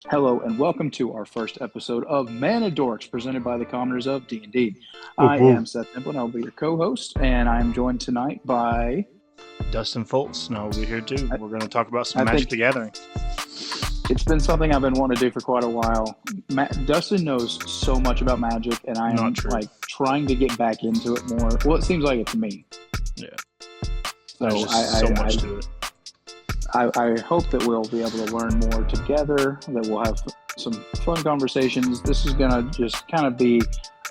Hello and welcome to our first episode of Mana Dorks, presented by the Commoners of D&D. Woo I woo. am Seth and I'll be your co-host, and I am joined tonight by Dustin Fultz. No, we'll be here too. We're going to talk about some I Magic think- the Gathering. It's been something I've been wanting to do for quite a while. Dustin knows so much about Magic, and I am Not true. trying to get back into it more. Well, it seems like it to me. Yeah. So There's just so much to it. I hope that we'll be able to learn more together, that we'll have some fun conversations. This is going to just kind of be,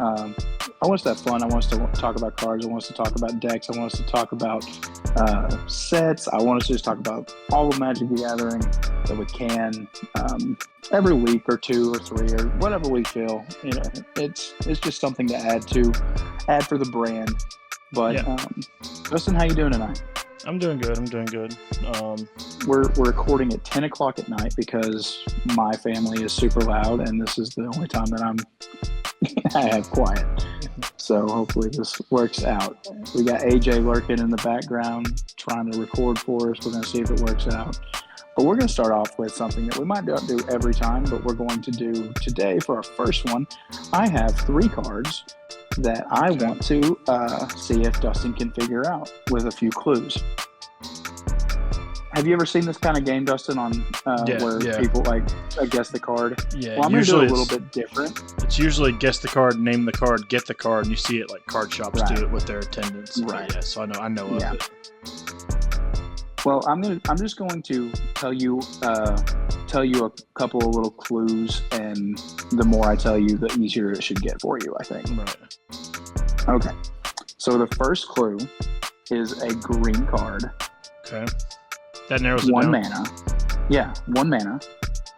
I want us to have fun. I want us to talk about cards. I want us to talk about decks. I want us to talk about sets. I want us to just talk about all of Magic the Gathering that we can every week or two or three or whatever we feel. You know, it's just something to add for the brand. But Yeah. Justin, how you doing tonight? I'm doing good. We're recording at 10 o'clock at night because my family is super loud, and this is the only time that I have quiet. So hopefully this works out. We got AJ lurking in the background trying to record for us. We're going to see if it works out. But we're going to start off with something that we might not do every time, but we're going to do today for our first one. I have 3 cards that I want to see if Dustin can figure out with a few clues. Have you ever seen this kind of game, Dustin, on where people guess the card? Yeah, Well, I'm going to do it a little bit different. It's usually guess the card, name the card, get the card, and you see it like card shops Right. do it with their attendance. Right. Yeah, so I know of Yeah. it. Well, I'm just going to tell you a couple of little clues, and the more I tell you, the easier it should get for you, I think. Right. Okay. So the first clue is a green card. Okay. That narrows it 1 down. mana. Yeah, 1 mana.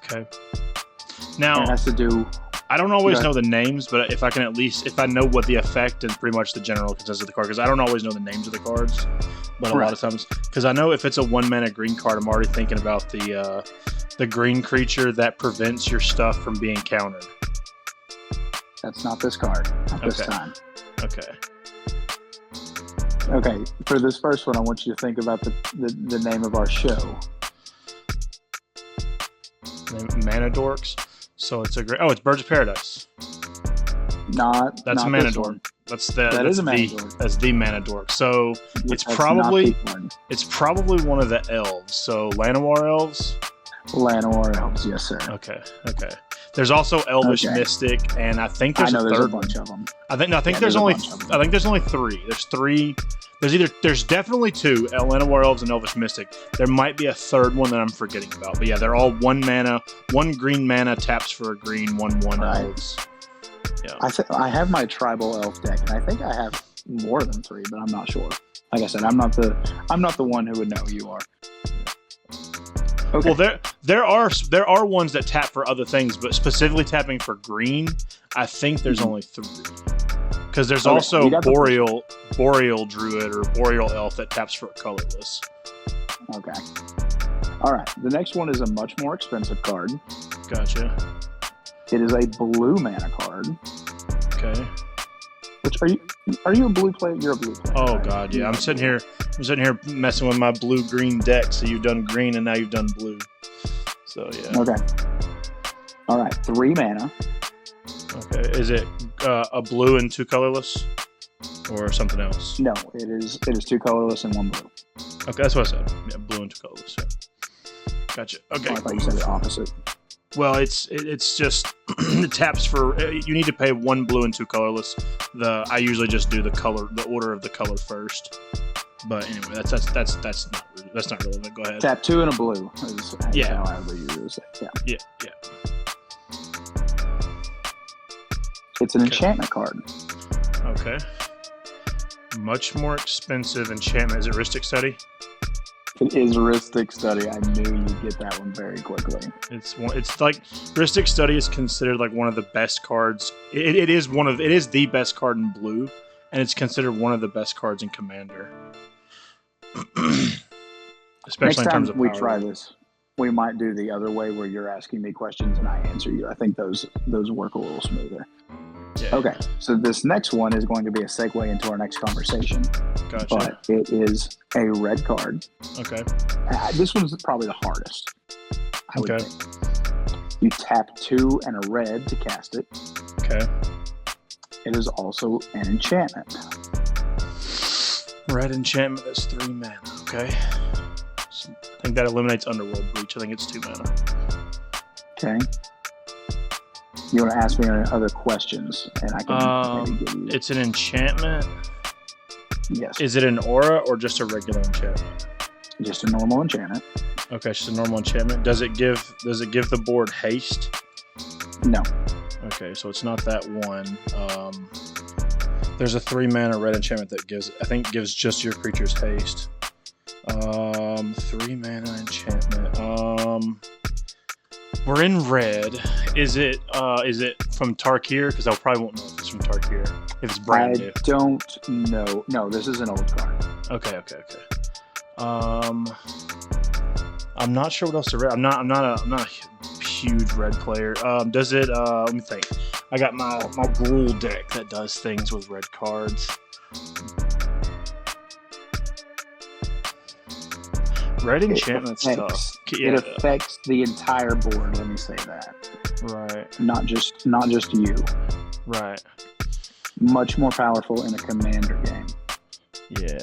Okay. And Now, it has to do. I don't always Go know the names, but if I know what the effect and pretty much the general consensus of the card, because I don't always know the names of the cards, but a lot of times, because I know if it's a 1 mana green card, I'm already thinking about the green creature that prevents your stuff from being countered. That's not this card. Not this Okay. time. Okay. Okay. For this first one, I want you to think about the name of our show. Mana Dorks. So it's it's Birds of Paradise. That's That's not a Mana this Dork. one. That is is a Mana Dork. That's the Mana Dork. So That's it's not probably this one. it's probably one of the elves. So Llanowar elves. Llanowar Elves, yes, sir. Okay. There's also Elvish Okay. Mystic, and I think I there's know a there's a third bunch one. of them. I think Yeah, there's a only bunch of them. I think there's only 3. There's 3. There's definitely 2 Llanowar elves and Elvish Mystic. There might be a third one that I'm forgetting about, but yeah, they're all 1 mana, 1 green mana taps for a green, 1/1 Right. elves. Yeah. I have my tribal elf deck, and I think I have more than 3, but I'm not sure. Like I said, I'm not the one who would know. You are. Okay. Well, there are ones that tap for other things, but specifically tapping for green, I think there's only 3. Because there's Okay, also you got the boreal druid or boreal elf that taps for colorless. Okay. All right. The next one is a much more expensive card. Gotcha. It is a blue mana card. Okay. Which are you a blue player? You're a blue player. Oh right? god, yeah. You're I'm a sitting blue. here messing with my blue-green deck. So you've done green and now you've done blue. So yeah. Okay. All right. 3 mana. Okay. Is it a blue and 2 colorless, or something else? No, it is 2 colorless and 1 blue. Okay, that's what I said. Yeah, blue and 2 colorless. Yeah. Gotcha. Okay. Oh, I thought you said the opposite. Well, it's just it taps for. You need to pay 1 blue and 2 colorless. I usually just do the order of the color first. But anyway, that's not relevant. Go ahead. Tap 2 and a blue. Is Yeah. how I would usually say. Yeah. Yeah. It's an Okay. enchantment card. Okay. Much more expensive enchantment. Is it Rhystic Study? It is Rhystic Study. I knew you'd get that one very quickly. It's like Rhystic Study is considered like one of the best cards. It is the best card in blue, and it's considered one of the best cards in Commander. Especially Next in time terms of we power. try this, we might do the other way where you're asking me questions and I answer you. I think those work a little smoother. Yeah. Okay, so this next one is going to be a segue into our next conversation, Gotcha. but it is a red card. Okay. This one's probably the hardest, I would Okay. think. You tap 2 and a red to cast it. Okay. It is also an enchantment. Red enchantment that's 3 mana. Okay. So I think that eliminates Underworld Breach. I think it's 2 mana. Okay. You want to ask me other questions, and I can maybe give you... It's an enchantment. Yes. Is it an aura or just a regular enchantment? Just a normal enchantment. Okay, just a normal enchantment. Does it give the board haste? No. Okay, so it's not that one. There's a 3 mana red enchantment that gives just your creatures haste. 3 mana enchantment. We're in red. Is it from Tarkir? Because I probably won't know if it's from Tarkir. If it's brand new. I don't know. No, this is an old card. Okay. I'm not sure what else to read. I'm not a huge red player. Does it? Let me think. I got my Gruul deck that does things with red cards. Red enchantment stuff. Yeah. It affects the entire board. Let me say that. Right. Not just you. Right. Much more powerful in a commander game. Yeah.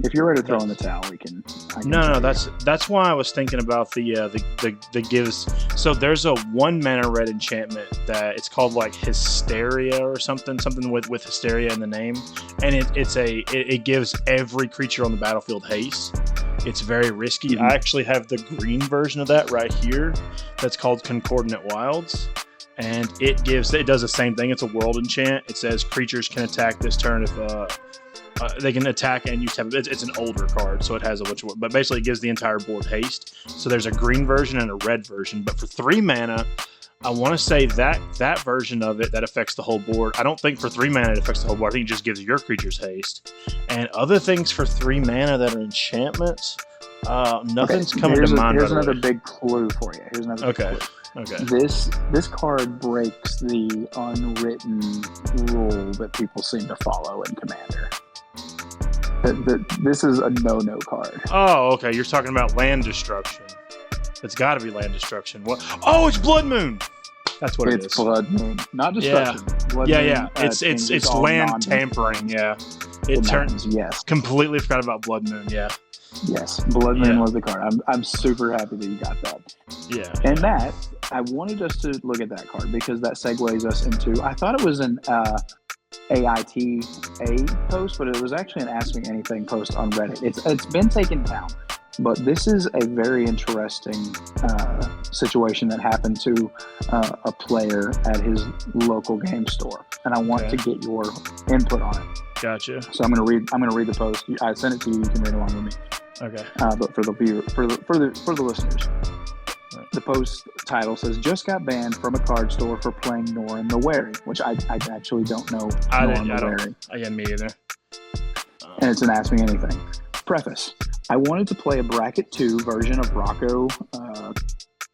If you're ready to throw in the towel, we can. No. That's why I was thinking about the gives. So there's a 1 mana red enchantment that it's called like Hysteria or something with Hysteria in the name, and it gives every creature on the battlefield haste. It's very risky. Mm-hmm. I actually have the green version of that right here. That's called Concordant Wilds. And it does the same thing. It's a world enchant. It says creatures can attack this turn if they can attack and use it's an older card, so it has a bunch of, but basically it gives the entire board haste. So there's a green version and a red version, but for 3 mana, I want to say that version of it that affects the whole board. I don't think for 3 mana it affects the whole board. I think it just gives your creatures haste. And other things for 3 mana that are enchantments, nothing's coming to mind. Here's another big clue for you. Here's another big clue. Okay. This card breaks the unwritten rule that people seem to follow in Commander. This is a no card. Oh, okay. You're talking about land destruction. It's got to be land destruction. What? Oh, it's Blood Moon. That's what it is. It's Blood Moon, not destruction. Yeah. Blood Moon, it's land tampering. Yeah. It turns. Yes. Completely forgot about Blood Moon. Yeah. Yes, Blood Moon was the card. I'm super happy that you got that. Yeah. And that, I wanted us to look at that card because that segues us into, I thought it was an AITA post, but it was actually an Ask Me Anything post on Reddit. It's been taken down, but this is a very interesting situation that happened to a player at his local game store, and I want to get your input on it. Gotcha. So I'm gonna read the post. I sent it to you. You can read along with me. Okay. But for the viewer, for the listeners, right. The post title says, "Just got banned from a card store for playing Norin the Wary," which I actually don't know. Norin the Wary. Yeah, me either. And it's an Ask Me Anything. Preface: I wanted to play a bracket 2 version of Rocco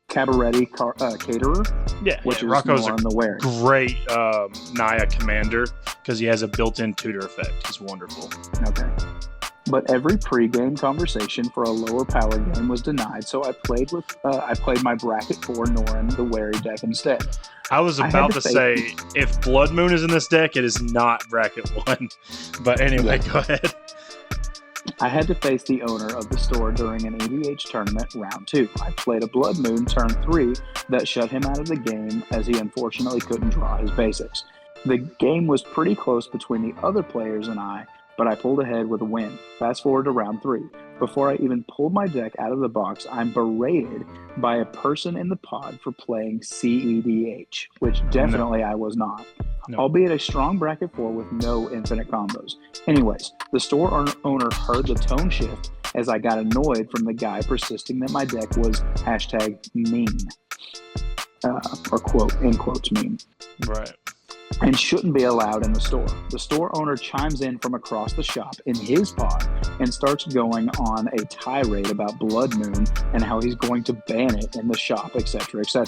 Cabaretti Caterer. Yeah, which is Rocco's Norin the Wary. Great Naya commander because he has a built-in tutor effect. He's wonderful. Okay. But every pre-game conversation for a lower power game was denied, so I played my bracket 4 Norin the Wary deck instead. I was about to say, if Blood Moon is in this deck, it is not bracket 1. But anyway, Go ahead. I had to face the owner of the store during an EDH tournament round 2. I played a Blood Moon turn 3 that shut him out of the game as he unfortunately couldn't draw his basics. The game was pretty close between the other players and I, but I pulled ahead with a win. Fast forward to round 3. Before I even pulled my deck out of the box, I'm berated by a person in the pod for playing CEDH, which definitely I was not. No. Albeit a strong bracket 4 with no infinite combos. Anyways, the store owner heard the tone shift as I got annoyed from the guy persisting that my deck was #mean. Or quote, in quotes, mean. Right. And shouldn't be allowed in the store. The store owner chimes in from across the shop in his pod and starts going on a tirade about Blood Moon and how he's going to ban it in the shop, etc., etc.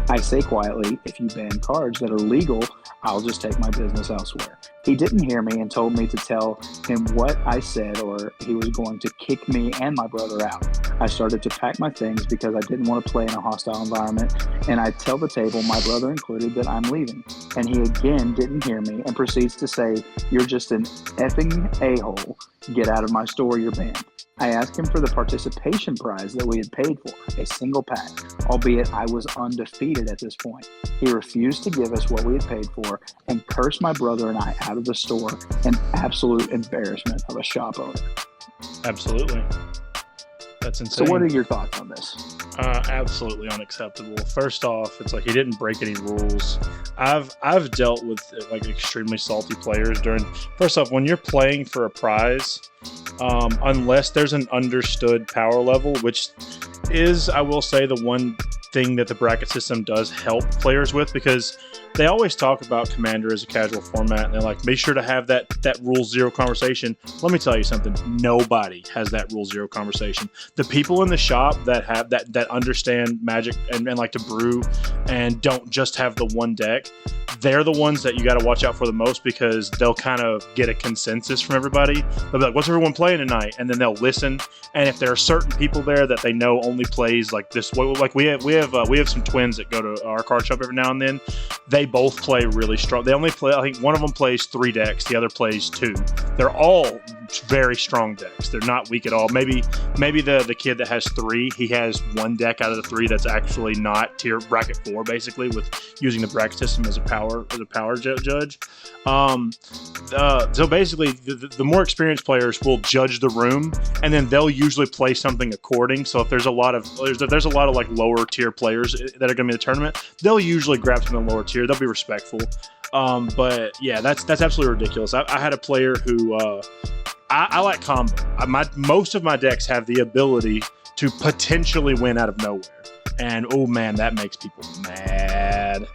I say quietly, if you ban cards that are legal, I'll just take my business elsewhere. He didn't hear me and told me to tell him what I said or he was going to kick me and my brother out. I started to pack my things because I didn't want to play in a hostile environment, and I tell the table, my brother included, that I'm leaving. And he again didn't hear me and proceeds to say, "You're just an effing a-hole. Get out of my store, you're banned." I asked him for the participation prize that we had paid for, a single pack, albeit I was undefeated at this point. He refused to give us what we had paid for and cursed my brother and I out of the store, an absolute embarrassment of a shop owner. Absolutely. That's insane. So what are your thoughts on this? Absolutely unacceptable. First off, it's like he didn't break any rules. I've dealt with like extremely salty players during. First off, when you're playing for a prize, unless there's an understood power level, which is, I will say, the one thing that the bracket system does help players with, because they always talk about Commander as a casual format, and they're like, make sure to have that rule zero conversation. Let me tell you something. Nobody has that rule zero conversation. The people in the shop that have that understand Magic and like to brew and don't just have the one deck, they're the ones that you got to watch out for the most, because they'll kind of get a consensus from everybody. They'll be like, what's everyone playing tonight? And then they'll listen. And if there are certain people there that they know only plays like this, like we have some twins that go to our card shop every now and then. They both play really strong. They only play, I think one of them plays 3 decks, the other plays 2. They're all very strong decks. They're not weak at all. Maybe the kid that has 3, he has 1 deck out of the 3 that's actually not tier bracket 4, basically, with using the bracket system as a power judge. So basically, the more experienced players will judge the room, and then they'll usually play something according. So if there's a lot of like lower tier players that are going to be in the tournament, they'll usually grab some in the lower tier. They'll be respectful. But yeah, that's absolutely ridiculous. I had a player who I like combo. Most of my decks have the ability to potentially win out of nowhere. And oh man, that makes people mad.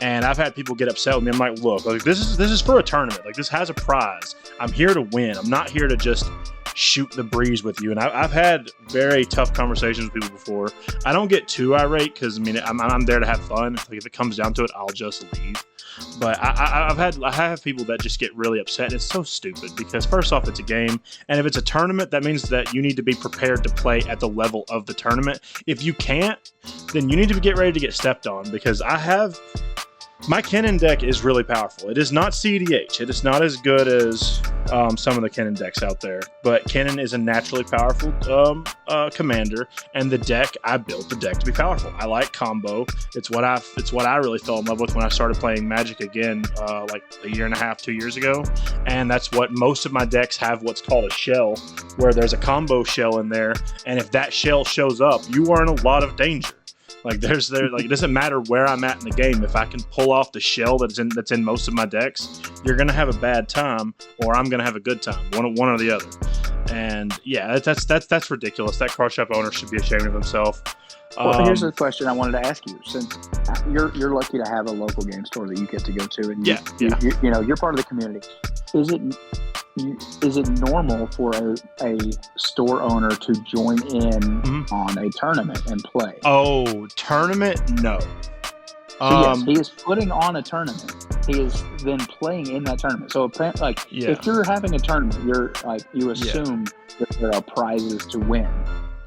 And I've had people get upset with me. I'm like, look, this is for a tournament. Like, this has a prize. I'm here to win. I'm not here to just shoot the breeze with you. And I've had very tough conversations with people before. I don't get too irate because, I mean, I'm there to have fun. Like, if it comes down to it, I'll just leave. But I have people that just get really upset, and it's so stupid because, first off, it's a game, and if it's a tournament, that means that you need to be prepared to play at the level of the tournament. If you can't, then you need to get ready to get stepped on, because my Kennen deck is really powerful. It is not CDH. It is not as good as some of the Kennen decks out there, but Kennen is a naturally powerful commander, and I built the deck to be powerful. I like combo. It's what I really fell in love with when I started playing Magic again, like a year and a half, 2 years ago, and that's what most of my decks have. What's called a shell, where there's a combo shell in there, and if that shell shows up, you are in a lot of danger. Like it doesn't matter where I'm at in the game. If I can pull off the shell that's in most of my decks, you're gonna have a bad time, or I'm gonna have a good time. One or the other. And yeah, that's ridiculous. That card shop owner should be ashamed of himself. Well, here's a question I wanted to ask you. Since you're lucky to have a local game store that you get to go to, and you're part of the community. Is it normal for a store owner to join in on a tournament and play? Oh, tournament? No. So yes, he is putting on a tournament. He is then playing in that tournament. So if you're having a tournament, you assume that there are prizes to win.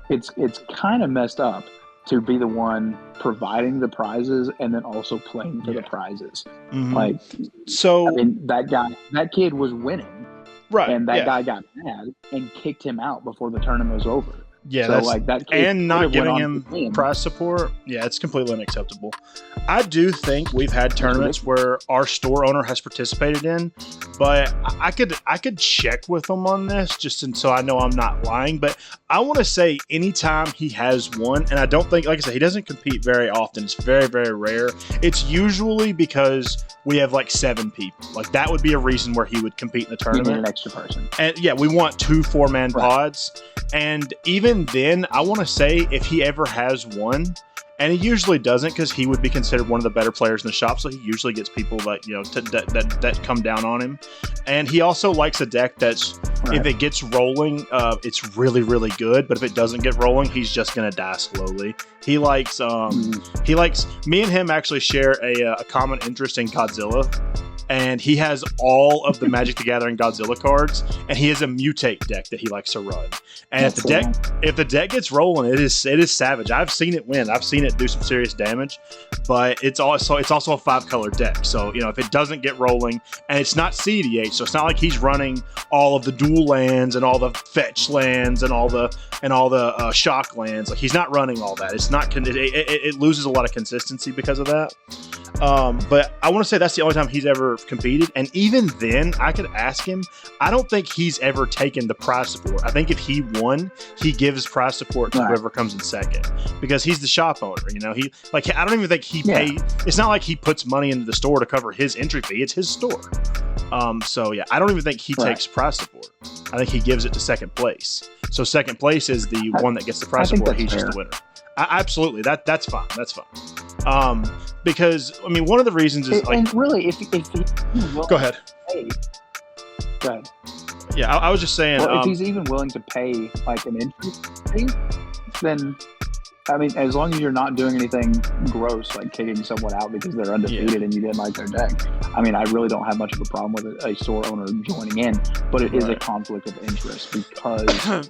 It's kind of messed up to be the one providing the prizes and then also playing for the prizes. I mean, that kid was winning. Right, and that guy got mad and kicked him out before the tournament was over. Yeah, so that kid and not giving him prize support. Yeah, it's completely unacceptable. I do think we've had tournaments where our store owner has participated in, but I could check with him on this just so I know I'm not lying. But I want to say anytime he has won, and I don't think, like I said, he doesn't compete very often. It's very, very rare. It's usually because we have like 7 people. Like, that would be a reason where he would compete in the tournament. You need an extra person. And yeah, we want 2 4-man pods. And even then, I want to say if he ever has won and he usually doesn't because he would be considered one of the better players in the shop. So he usually gets people that that come down on him. And he also likes a deck that's if it gets rolling, it's really really good. But if it doesn't get rolling, he's just gonna die slowly. He likes me and him actually share a common interest in Godzilla. And he has all of the Magic the Gathering Godzilla cards, and he has a mutate deck that he likes to run. And if the deck gets rolling, it is savage. I've seen it win. I've seen it do some serious damage, but it's also a 5-color deck. So if it doesn't get rolling, and it's not CDH, so it's not like he's running all of the dual lands and all the fetch lands and all the shock lands. Like he's not running all that. It's not. It loses a lot of consistency because of that. But I want to say that's the only time he's ever competed, and even then I could ask him. I don't think he's ever taken the prize support. I think if he won, he gives prize support to whoever comes in second because he's the shop owner. I don't even think he paid. It's not like he puts money into the store to cover his entry fee. It's his store. So I don't even think he takes prize support. I think he gives it to second place. So second place is the one that gets the prize support. He's just the winner. Absolutely, that's fine. That's fine. Because one of the reasons is and really, if go ahead. Go ahead. Yeah, I was just saying. Well, if he's even willing to pay like an entry fee, then as long as you're not doing anything gross, like kicking someone out because they're undefeated and you didn't like their deck, I really don't have much of a problem with a store owner joining in, but it is a conflict of interest because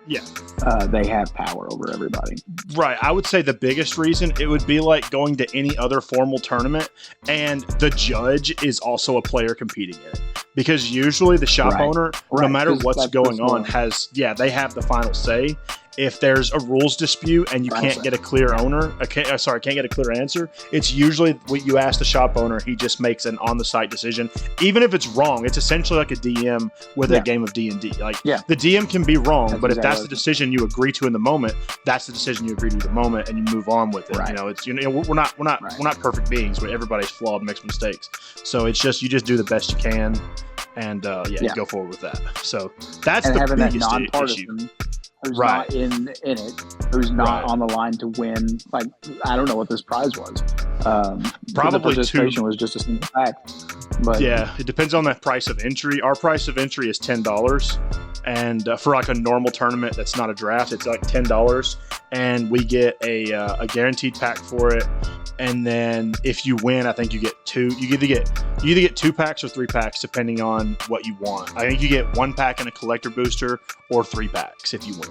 they have power over everybody. Right. I would say the biggest reason it would be like going to any other formal tournament and the judge is also a player competing in it. Because usually the shop owner, no matter what's going on, they have the final say. If there's a rules dispute and you can't get a clear can't get a clear answer, it's usually what you ask the shop owner. He just makes an on-the-site decision, even if it's wrong. It's essentially like a DM with a game of D&D. The DM can be wrong, but if that's the decision you agree to in the moment, that's the decision you agree to in the moment, and you move on with it. Right. We're not perfect beings. Everybody's flawed, makes mistakes. So it's just you just do the best you can, and you go forward with that. So that's the biggest issue. Who's not in it, who's not on the line to win. I don't know what this prize was. Probably the participation was just a single pack. But it depends on the price of entry. Our price of entry is $10, and for a normal tournament that's not a draft, it's like $10, and we get a guaranteed pack for it. And then if you win, I think you get two. You either get 2 packs or 3 packs depending on what you want. I think you get 1 pack and a collector booster or 3 packs if you win.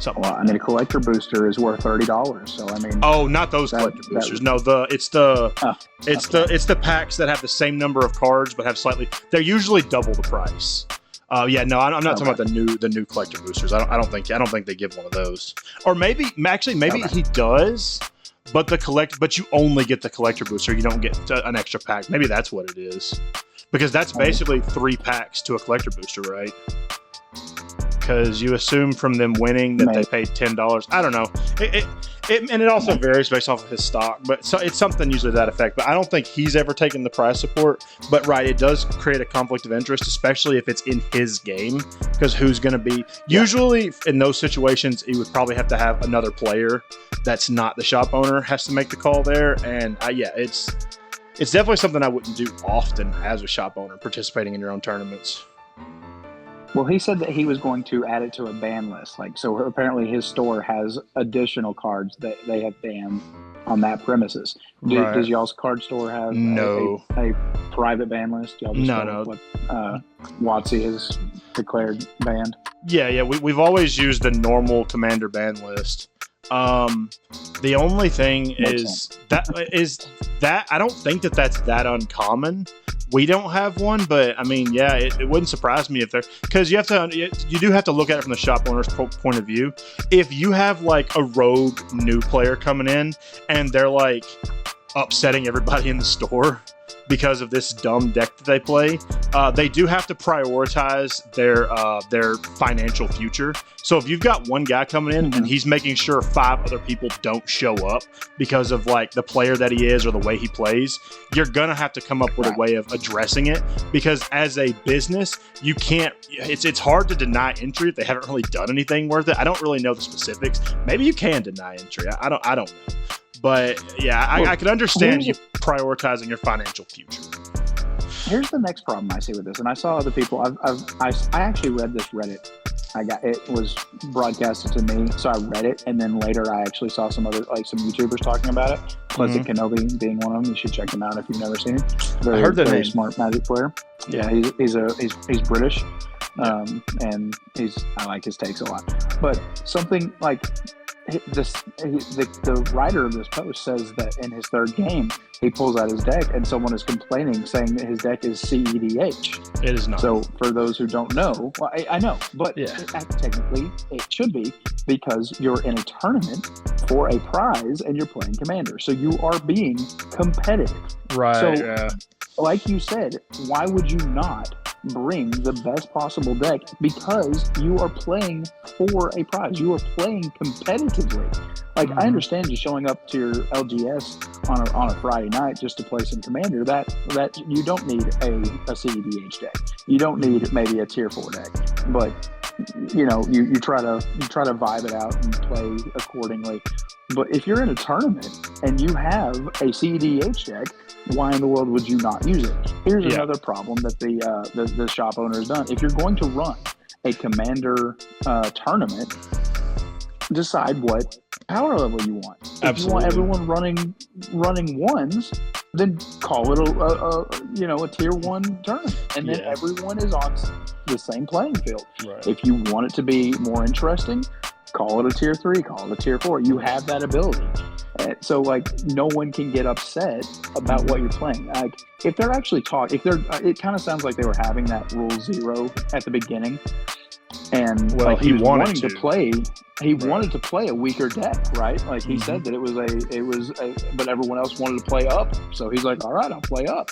A collector booster is worth $30. So oh, not those collector boosters. No, it's the packs that have the same number of cards but have they're usually double the price. I'm not talking about the new collector boosters. I don't think they give one of those. Or maybe he does. But you only get the collector booster. You don't get an extra pack. Maybe that's what it is, because that's basically 3 packs to a collector booster, right? Because you assume from them winning that they paid $10. I don't know. And it also varies based off of his stock, but it's something usually to that effect. But I don't think he's ever taken the prize support. But it does create a conflict of interest, especially if it's in his game, because who's going to be usually in those situations, he would probably have to have another player that's not the shop owner has to make the call there. And it's definitely something I wouldn't do often as a shop owner participating in your own tournaments. Well, he said that he was going to add it to a ban list. So apparently his store has additional cards that they have banned on that premises. Does y'all's card store have a private ban list? Y'all just know what WotC has declared banned? Yeah. We've always used the normal commander ban list. The only thing is that I don't think that's that uncommon. We don't have one, but it wouldn't surprise me if because you do have to look at it from the shop owner's point of view. If you have a rogue new player coming in and they're upsetting everybody in the store because of this dumb deck that they play, they do have to prioritize their financial future. So if you've got one guy coming in and he's making sure 5 other people don't show up because of the player that he is or the way he plays, you're gonna have to come up with a way of addressing it, because as a business, you can't. It's hard to deny entry if they haven't really done anything worth it. I don't really know the specifics. Maybe you can deny entry. I don't know. But yeah, I can understand you here's prioritizing your financial future. Here's the next problem I see with this, and I saw other people. I actually read this Reddit. It was broadcasted to me, so I read it, and then later I actually saw some YouTubers talking about it. Pleasant Kenobi being one of them. You should check him out if you've never seen him. I heard that very name. Smart Magic player. Yeah, he's British, and I like his takes a lot. But something like the writer of this post says that in his third game he pulls out his deck and someone is complaining saying that his deck is CEDH. It is not. So for those who don't know, well, I know, but technically it should be, because you're in a tournament for a prize and you're playing Commander, so you are being competitive. Right. So like you said, why would you not bring the best possible deck? Because you are playing for a prize. You are playing competitively. Like, I understand you showing up to your LGS on a Friday night just to play some Commander. That you don't need a CEDH deck. You don't need maybe a tier 4 deck. But you try to vibe it out and play accordingly. But if you're in a tournament and you have a CEDH deck, why in the world would you not use it? Here's another problem that the shop owner has done. If you're going to run a Commander tournament, decide what power level you want. If you want everyone running ones, then call it a tier 1 tournament, and then everyone is on the same playing field. Right. If you want it to be more interesting, call it a tier 3, call it a tier 4. You have that ability. So no one can get upset about what you're playing. Like, if they're actually it kind of sounds like they were having that rule 0 at the beginning, and he was wanting to play. He wanted to play a weaker deck, right? Like he said that but everyone else wanted to play up, so he's like, all right, I'll play up.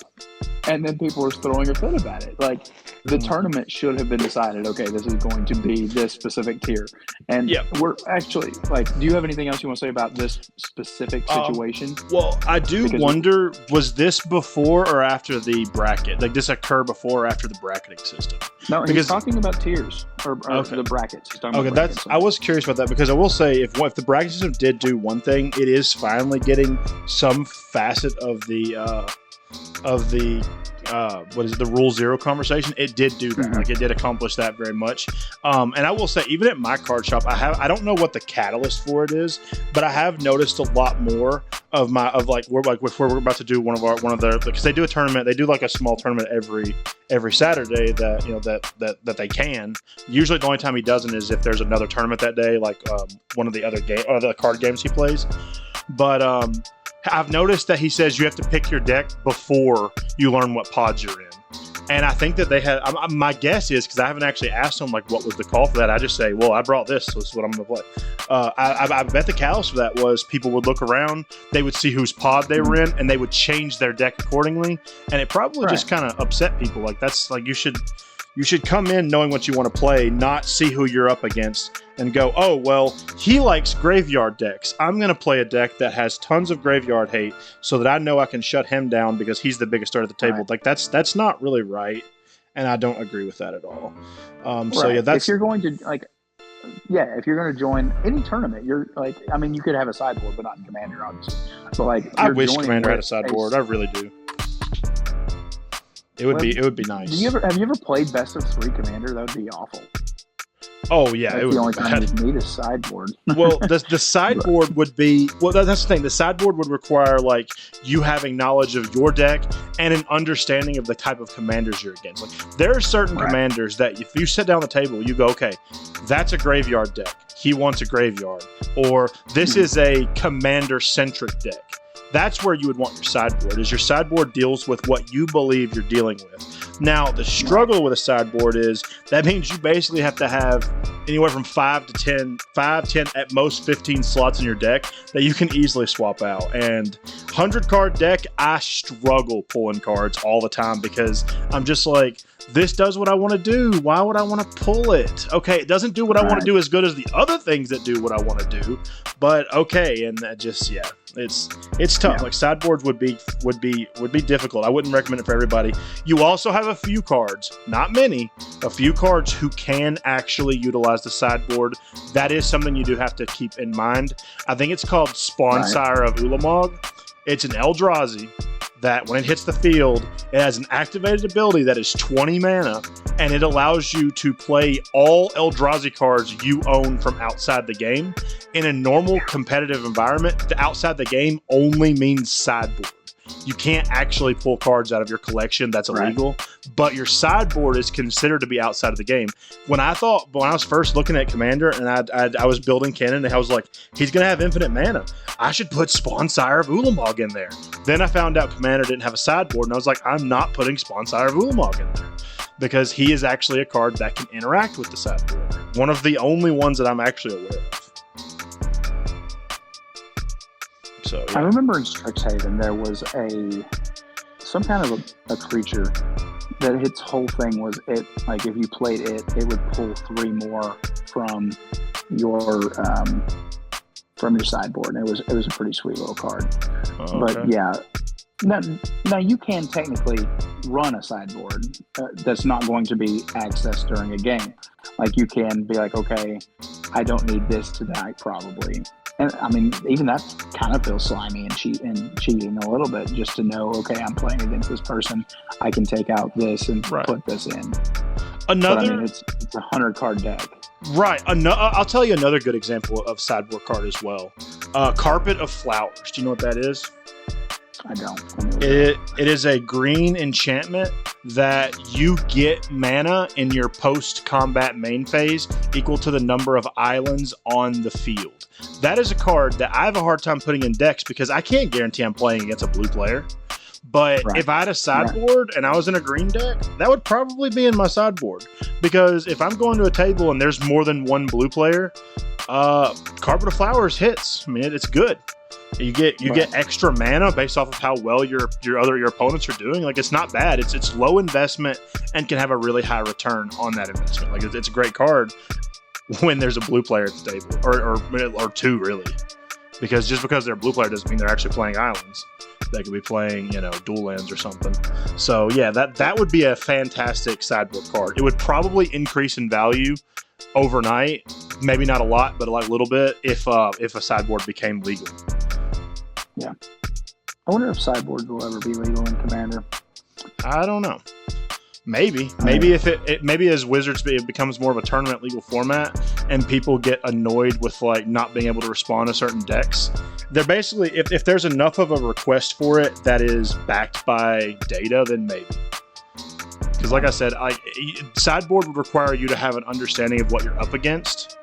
And then people were throwing a fit about it. Like, the tournament should have been decided, okay, this is going to be this specific tier. And we're actually, do you have anything else you want to say about this specific situation? Well, I do wonder, was this before or after the bracket? Like, this occur before or after the bracketing system? No, he's talking about tiers or the brackets. He's talking about brackets. I was curious about that, because I will say, if the bracket system did do one thing, it is finally getting some facet of the the rule 0 conversation. It did do that. Like, it did accomplish that very much. And I will say, even at my card shop, I don't know what the catalyst for it is, but I have noticed a lot more of we're about to do one of their, because they do a tournament. They do like a small tournament every Saturday that they can. Usually the only time he doesn't is if there's another tournament that day, like one of the other the card games he plays. But I've noticed that he says you have to pick your deck before you learn what pods you're in. And I think that they had, my guess is, because I haven't actually asked them what was the call for that, I just say, well, I brought this, so this is what I'm going to play. I bet the catalyst for that was people would look around, they would see whose pod they were in, and they would change their deck accordingly. And it probably just kind of upset people. Like, that's like, you should come in knowing what you want to play, not see who you're up against and go, oh, well, he likes graveyard decks. I'm going to play a deck that has tons of graveyard hate so that I know I can shut him down because he's the biggest star at the table. Right. Like, that's not really right, and I don't agree with that at all. So, yeah, that's... If you're going to, if you're going to join any tournament, you're you could have a sideboard, but not in Commander, obviously. But, I wish Commander had a sideboard. I really do. It would be nice. Have you ever played best of 3 Commander? That would be awful. Oh yeah, that's it would the only be time bad. you need a sideboard. Well, the sideboard would be that's the thing. The sideboard would require you having knowledge of your deck and an understanding of the type of commanders you're against. Like, there are certain commanders that if you sit down at the table, you go, okay, that's a graveyard deck. He wants a graveyard, or this is a commander centric deck. That's where you would want your sideboard, is your sideboard deals with what you believe you're dealing with. Now, the struggle with a sideboard is that means you basically have to have anywhere from 5 to 10, at most 15 slots in your deck that you can easily swap out. And 100 card deck, I struggle pulling cards all the time because I'm just like, this does what I want to do. Why would I want to pull it? Okay, it doesn't do what I want to do as good as the other things that do what I want to do, but okay, and that just it's tough. Yeah. Like sideboards would be difficult. I wouldn't recommend it for everybody. You also have a few cards, not many, a few cards who can actually utilize the sideboard. That is something you do have to keep in mind. I think it's called Spawn Sire of Ulamog. It's an Eldrazi that when it hits the field, it has an activated ability that is 20 mana, and it allows you to play all Eldrazi cards you own from outside the game. In a normal competitive environment, the outside the game only means sideboard. You can't actually pull cards out of your collection. That's illegal. But your sideboard is considered to be outside of the game. When I was first looking at Commander and I was building Cannon, and I was like, he's going to have infinite mana. I should put Spawn Sire of Ulamog in there. Then I found out Commander didn't have a sideboard, and I was like, I'm not putting Spawn Sire of Ulamog in there, because he is actually a card that can interact with the sideboard. One of the only ones that I'm actually aware of. So, yeah. I remember in Strixhaven there was some kind of a creature that its whole thing was like if you played it would pull 3 more from your sideboard, and it was a pretty sweet little card. But yeah, now you can technically run a sideboard that's not going to be accessed during a game. Like you can be like, okay, I don't need this tonight probably. And I mean, even that kind of feels slimy and cheating a little bit, just to know, okay, I'm playing against this person. I can take out this and put this in. It's a 100-card deck. Right. I'll tell you another good example of sideboard card as well. Carpet of Flowers. Do you know what that is? I don't. It is a green enchantment that you get mana in your post-combat main phase equal to the number of islands on the field. That is a card that I have a hard time putting in decks because I can't guarantee I'm playing against a blue player. But if I had a sideboard and I was in a green deck, that would probably be in my sideboard. Because if I'm going to a table and there's more than one blue player, Carpet of Flowers hits. I mean, it's good. You get extra mana based off of how well your opponents are doing. Like, it's not bad. It's low investment and can have a really high return on that investment. Like, it's a great card when there's a blue player at the table, or two really, because just because they're a blue player doesn't mean they're actually playing islands. They could be playing, dual lands or something. So yeah, that would be a fantastic sideboard card. It would probably increase in value overnight, maybe not a lot, but like a little bit if a sideboard became legal. Yeah, I wonder if sideboards will ever be legal in Commander. I don't know. Maybe if it maybe as Wizards it becomes more of a tournament legal format and people get annoyed with like not being able to respond to certain decks. They're basically if there's enough of a request for it that is backed by data, then maybe. Because like I said, sideboard would require you to have an understanding of what you're up against.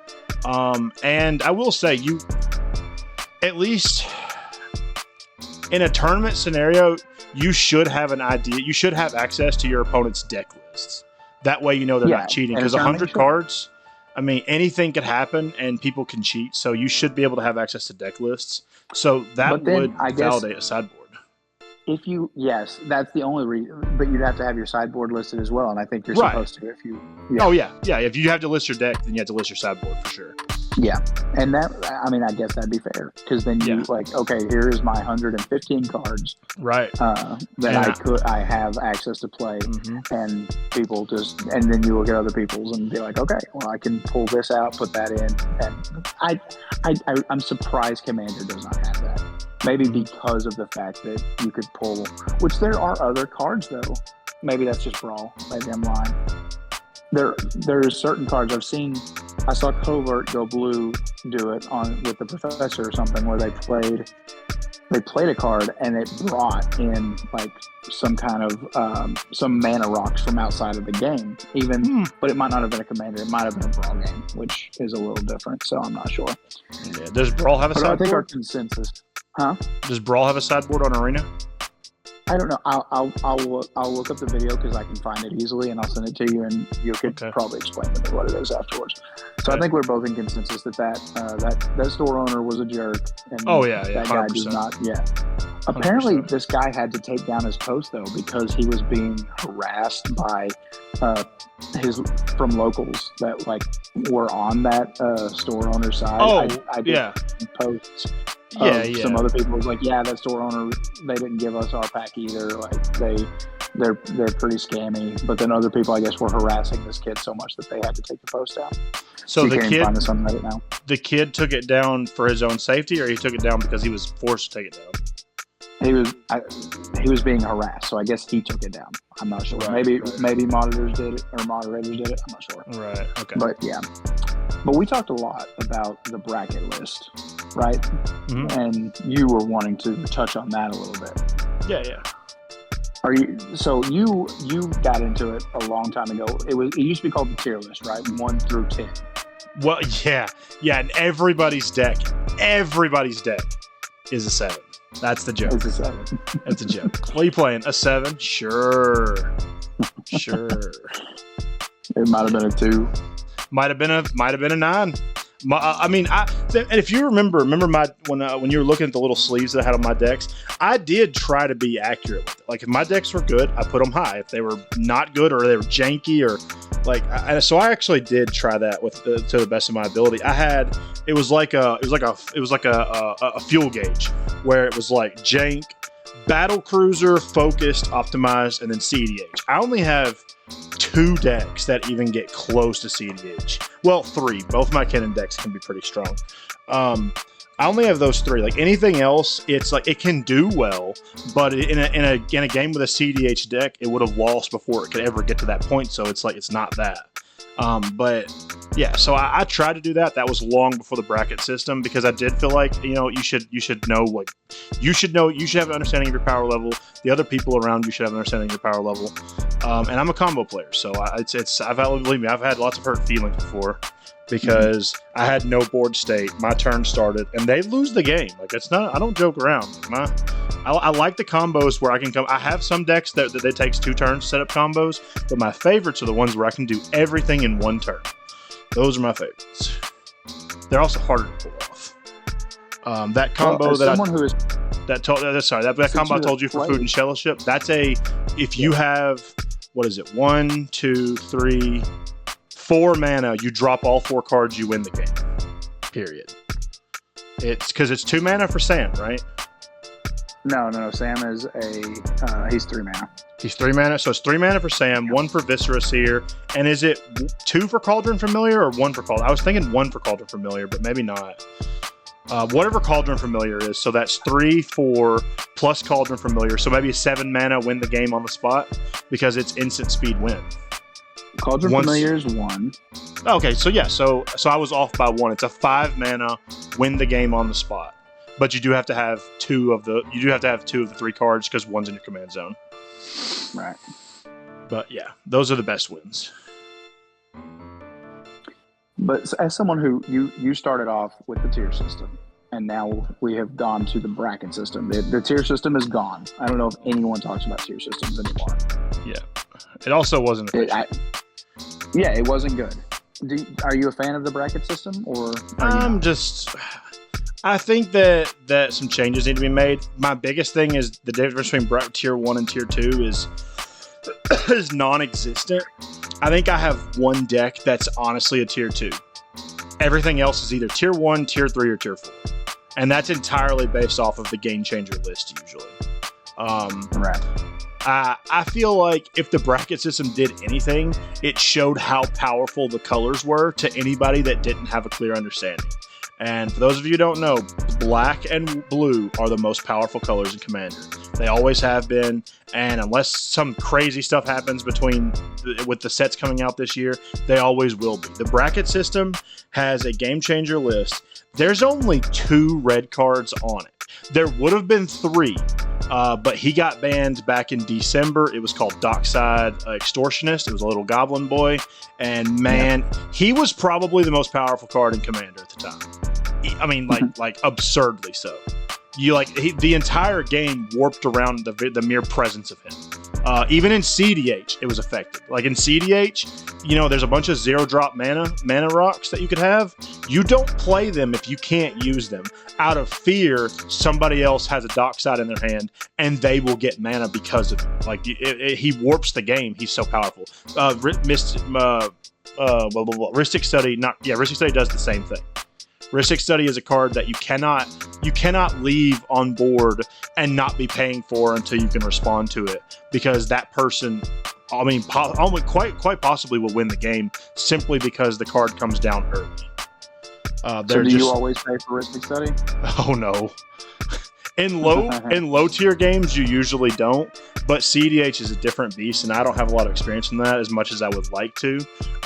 And I will say you at least in a tournament scenario, you should have an idea. You should have access to your opponent's deck lists. That way, they're not cheating. Because 100 cards, I mean, anything could happen, and people can cheat. So you should be able to have access to deck lists. So that would validate a sideboard. Yes, that's the only reason. But you'd have to have your sideboard listed as well, and I think you're supposed to. If you, Oh yeah. If you have to list your deck, then you have to list your sideboard for sure. Yeah, and I guess that'd be fair because then you okay, here is my 115 cards, right? That I have access to play, and people and then you look at other people's and be like, okay, well I can pull this out, put that in, and I'm surprised Commander does not have that. Maybe because of the fact that you could pull, which there are other cards though. Maybe that's just Brawl. Maybe I'm lying. There are certain cards I've seen. I saw Covert go blue do it with the Professor or something where they played a card and it brought in like some kind of some mana rocks from outside of the game but it might not have been a Commander. It might have been a Brawl game, which is a little different, so I'm not sure. Yeah. Does Brawl have a sideboard? I think our consensus. Does Brawl have a sideboard on Arena? I don't know. I'll look up the video because I can find it easily, and I'll send it to you, and you could probably explain to me what it is afterwards. So I think we're both in consensus that store owner was a jerk. And that 100%. Guy does not. Yeah. Apparently, 100%. this guy had to take down his post though because he was being harassed by his from locals that like were on that store owner's side. I did yeah. posts. Yeah. Some other people was like, yeah, that store owner, they didn't give us our pack either. Like they're pretty scammy. But then other people, I guess, were harassing this kid so much that they had to take the post down. So you the can't kid, find this on Reddit now. The kid took it down for his own safety, or he took it down because he was forced to take it down. He was being harassed, so I guess he took it down. I'm not sure. Right, maybe monitors did it or moderators did it. I'm not sure. Right. Okay. But yeah. But we talked a lot about the bracket list, right? Mm-hmm. And you were wanting to touch on that a little bit. Yeah. Are you? So you got into it a long time ago. It used to be called the tier list, right? 1 through 10. Well, yeah. And everybody's deck is a 7. That's the joke. It's a 7. That's a joke. What are you playing? A 7? Sure. It might have been a 2. Might have been a 9. And if you remember when you were looking at the little sleeves that I had on my decks, I did try to be accurate with it. Like if my decks were good, I put them high. If they were not good or they were janky or so I actually did try that to the best of my ability. It was like a fuel gauge where it was like jank, battle cruiser, focused, optimized, and then CDH. I only have 2 decks that even get close to CDH. Well, 3. Both my Kennen decks can be pretty strong. I only have those 3. Like anything else, it's like it can do well, but in a game with a CDH deck, it would have lost before it could ever get to that point. So it's like it's not that. But yeah, so I tried to do that. That was long before the bracket system because I did feel like you should know you should have an understanding of your power level. The other people around you should have an understanding of your power level. And I'm a combo player, so believe me, I've had lots of hurt feelings before because I had no board state. My turn started, and they lose the game. Like it's not. I don't joke around. I like the combos where I can come. I have some decks that it takes 2 turns to set up combos, but my favorites are the ones where I can do everything in 1 turn. Those are my favorites. They're also harder to pull off. That combo that combo I told you for Food and Fellowship. That's if you have 1, 2, 3, 4 mana, you drop all 4 cards, you win the game. Period. It's because it's 2 mana for Sam, right? No. Sam is he's 3 mana. He's 3 mana, so it's 3 mana for Sam, 1 for Viscera Seer, and is it 2 for Cauldron Familiar or 1 for Cauldron? I was thinking 1 for Cauldron Familiar, but maybe not. Whatever Cauldron Familiar is, so that's 3, 4 plus Cauldron Familiar, so maybe a 7 mana win the game on the spot because it's instant speed win. Cauldron Familiar is 1. Okay, so yeah, so I was off by 1. It's a 5 mana win the game on the spot, but you do have to have 2 of the 3 cards because 1's in your command zone. Right. But yeah, those are the best wins. But as someone who you started off with the tier system, and now we have gone to the bracket system. The tier system is gone. I don't know if anyone talks about tier systems anymore. Yeah, it also wasn't. It wasn't good. Are you a fan of the bracket system, or I think that some changes need to be made. My biggest thing is the difference between tier 1 and tier 2 is non-existent. I think I have 1 deck that's honestly a tier 2. Everything else is either tier 1, tier 3, or tier 4. And that's entirely based off of the game changer list usually. Right. I feel like if the bracket system did anything, it showed how powerful the colors were to anybody that didn't have a clear understanding. And for those of you who don't know, black and blue are the most powerful colors in Commander. They always have been, and unless some crazy stuff happens with the sets coming out this year, they always will be. The bracket system has a game changer list. There's only 2 red cards on it. There would have been 3, but he got banned back in December. It was called Dockside Extortionist. It was a little goblin boy, and man, he was probably the most powerful card in Commander at the time. I mean, like absurdly so. The entire game warped around the mere presence of him. Even in CDH, it was affected. Like in CDH, you know, there's a bunch of 0-drop mana rocks that you could have. You don't play them if you can't use them. Out of fear, somebody else has a Dockside in their hand, and they will get mana because of it. Like he warps the game. He's so powerful. Rhystic Study, Rhystic Study does the same thing. Rhystic Study is a card that you cannot leave on board and not be paying for until you can respond to it, because that person, I mean, quite possibly will win the game simply because the card comes down early. So do you always pay for Rhystic Study? Oh no. In low tier games, you usually don't, but CDH is a different beast, and I don't have a lot of experience in that as much as I would like to.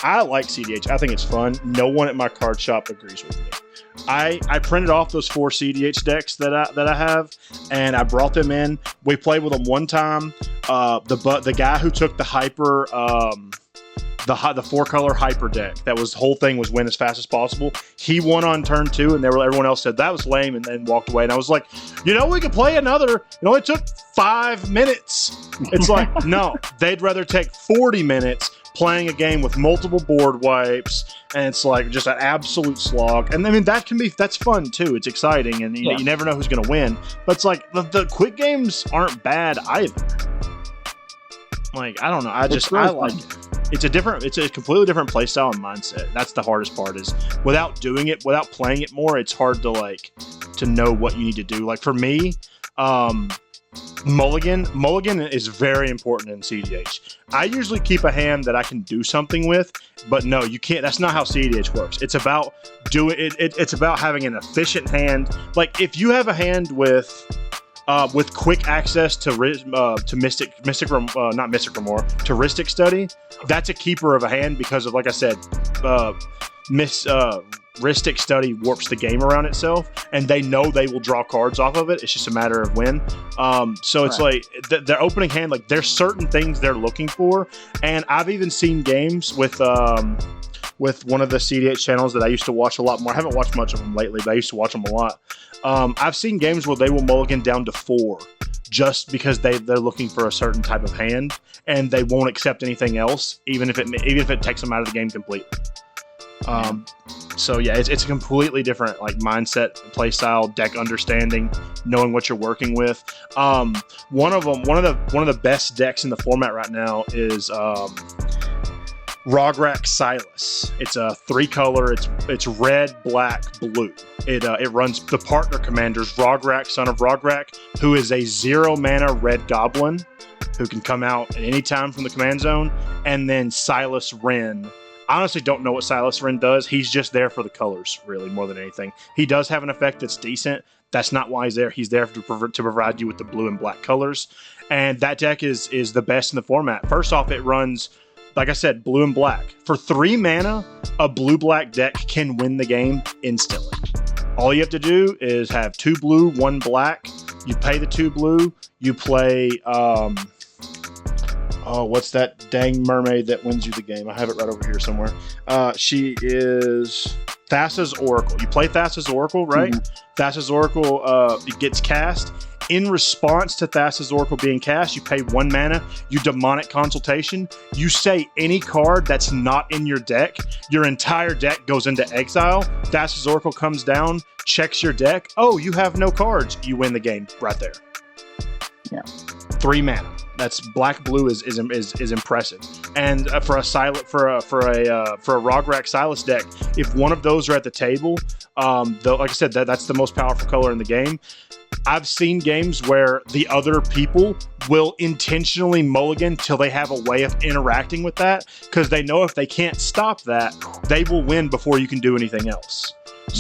I like CDH. I think it's fun. No one at my card shop agrees with me. I printed off those 4 CDH decks that I have, and I brought them in. We played with them one time. The guy who took the hyper. The 4-color hyper deck, that was, whole thing was win as fast as possible. He won on turn 2, and everyone else said that was lame, and then walked away. And I was like, you know, we could play another. It only took 5 minutes. It's like, no, they'd rather take 40 minutes playing a game with multiple board wipes, and it's like just an absolute slog. And I mean, that's fun too. It's exciting, and you never know who's going to win. But it's like the quick games aren't bad either. Like, I don't know. I like it. It's a completely different play style and mindset. That's the hardest part, is without doing it, without playing it more, it's hard to know what you need to do. Like for me, Mulligan is very important in CDH. I usually keep a hand that I can do something with, but no, you can't. That's not how CDH works. It's about it's about having an efficient hand. Like if you have a hand with quick access to Rhystic Study, that's a keeper of a hand because of, like I said, Rhystic Study warps the game around itself, and they know they will draw cards off of it. It's just a matter of when. So it's like their opening hand, like there's certain things they're looking for, and I've even seen games with one of the CDH channels that I used to watch a lot more. I haven't watched much of them lately, but I used to watch them a lot. I've seen games where they will mulligan down to 4 just because they're looking for a certain type of hand, and they won't accept anything else, even if it takes them out of the game completely. So yeah, it's a completely different like mindset, play style, deck understanding, knowing what you're working with. One of the best decks in the format right now is Rograk Silas. It's a 3-color. It's red, black, blue. It runs the partner commanders Rograk, son of Rograk, who is a 0-mana red goblin who can come out at any time from the command zone, and then Silas Wren. I honestly don't know what Silas Wren does. He's just there for the colors, really, more than anything. He does have an effect that's decent. That's not why he's there. He's there to provide you with the blue and black colors, and that deck is the best in the format. First off, it runs, like I said, blue and black. For 3 mana, a blue-black deck can win the game instantly. All you have to do is have 2 blue, 1 black. You pay the 2 blue. You play, what's that dang mermaid that wins you the game? I have it right over here somewhere. She is Thassa's Oracle. You play Thassa's Oracle, right? Mm-hmm. Thassa's Oracle, it gets cast. In response to Thassa's Oracle being cast, you pay 1 mana, you Demonic Consultation, you say any card that's not in your deck, your entire deck goes into exile. Thassa's Oracle comes down, checks your deck. Oh, you have no cards. You win the game right there. Yeah. 3 mana. That's black blue is impressive. And for a Rograk Silas deck, if one of those are at the table, like I said, that's the most powerful color in the game. I've seen games where the other people will intentionally mulligan till they have a way of interacting with that, because they know if they can't stop that, they will win before you can do anything else.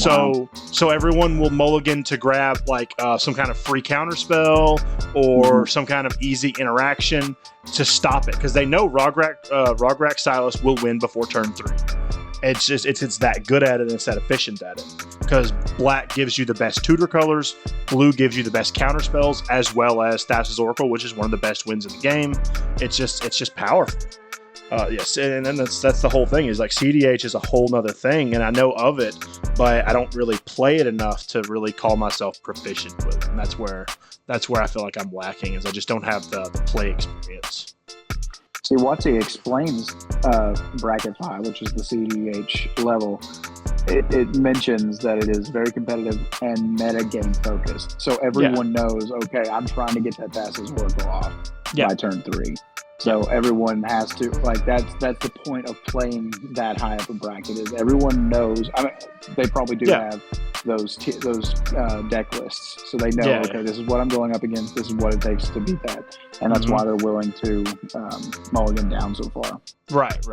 Wow. So everyone will mulligan to grab like some kind of free counter spell or some kind of easy interaction to stop it, because they know Rograk Silas will win before turn 3. It's just it's that good at it, and it's that efficient at it, because black gives you the best tutor colors, blue gives you the best counter spells, as well as Thassa's Oracle, which is one of the best wins in the game. It's just powerful. Yes, and then that's the whole thing is like CDH is a whole nother thing, and I know of it, but I don't really play it enough to really call myself proficient with it. And that's where I feel like I'm lacking, is I just don't have the play experience. See, Watsy explains bracket 5, which is the CDH level. It mentions that it is very competitive and meta game focused. So everyone knows, okay, I'm trying to get that fastest Oracle off by turn 3. So everyone has to, like, that's the point of playing that high up a bracket, is everyone knows. I mean, they probably do have those deck lists, so they know, okay, this is what I'm going up against, this is what it takes to beat that, and that's why they're willing to mulligan down so far. Right.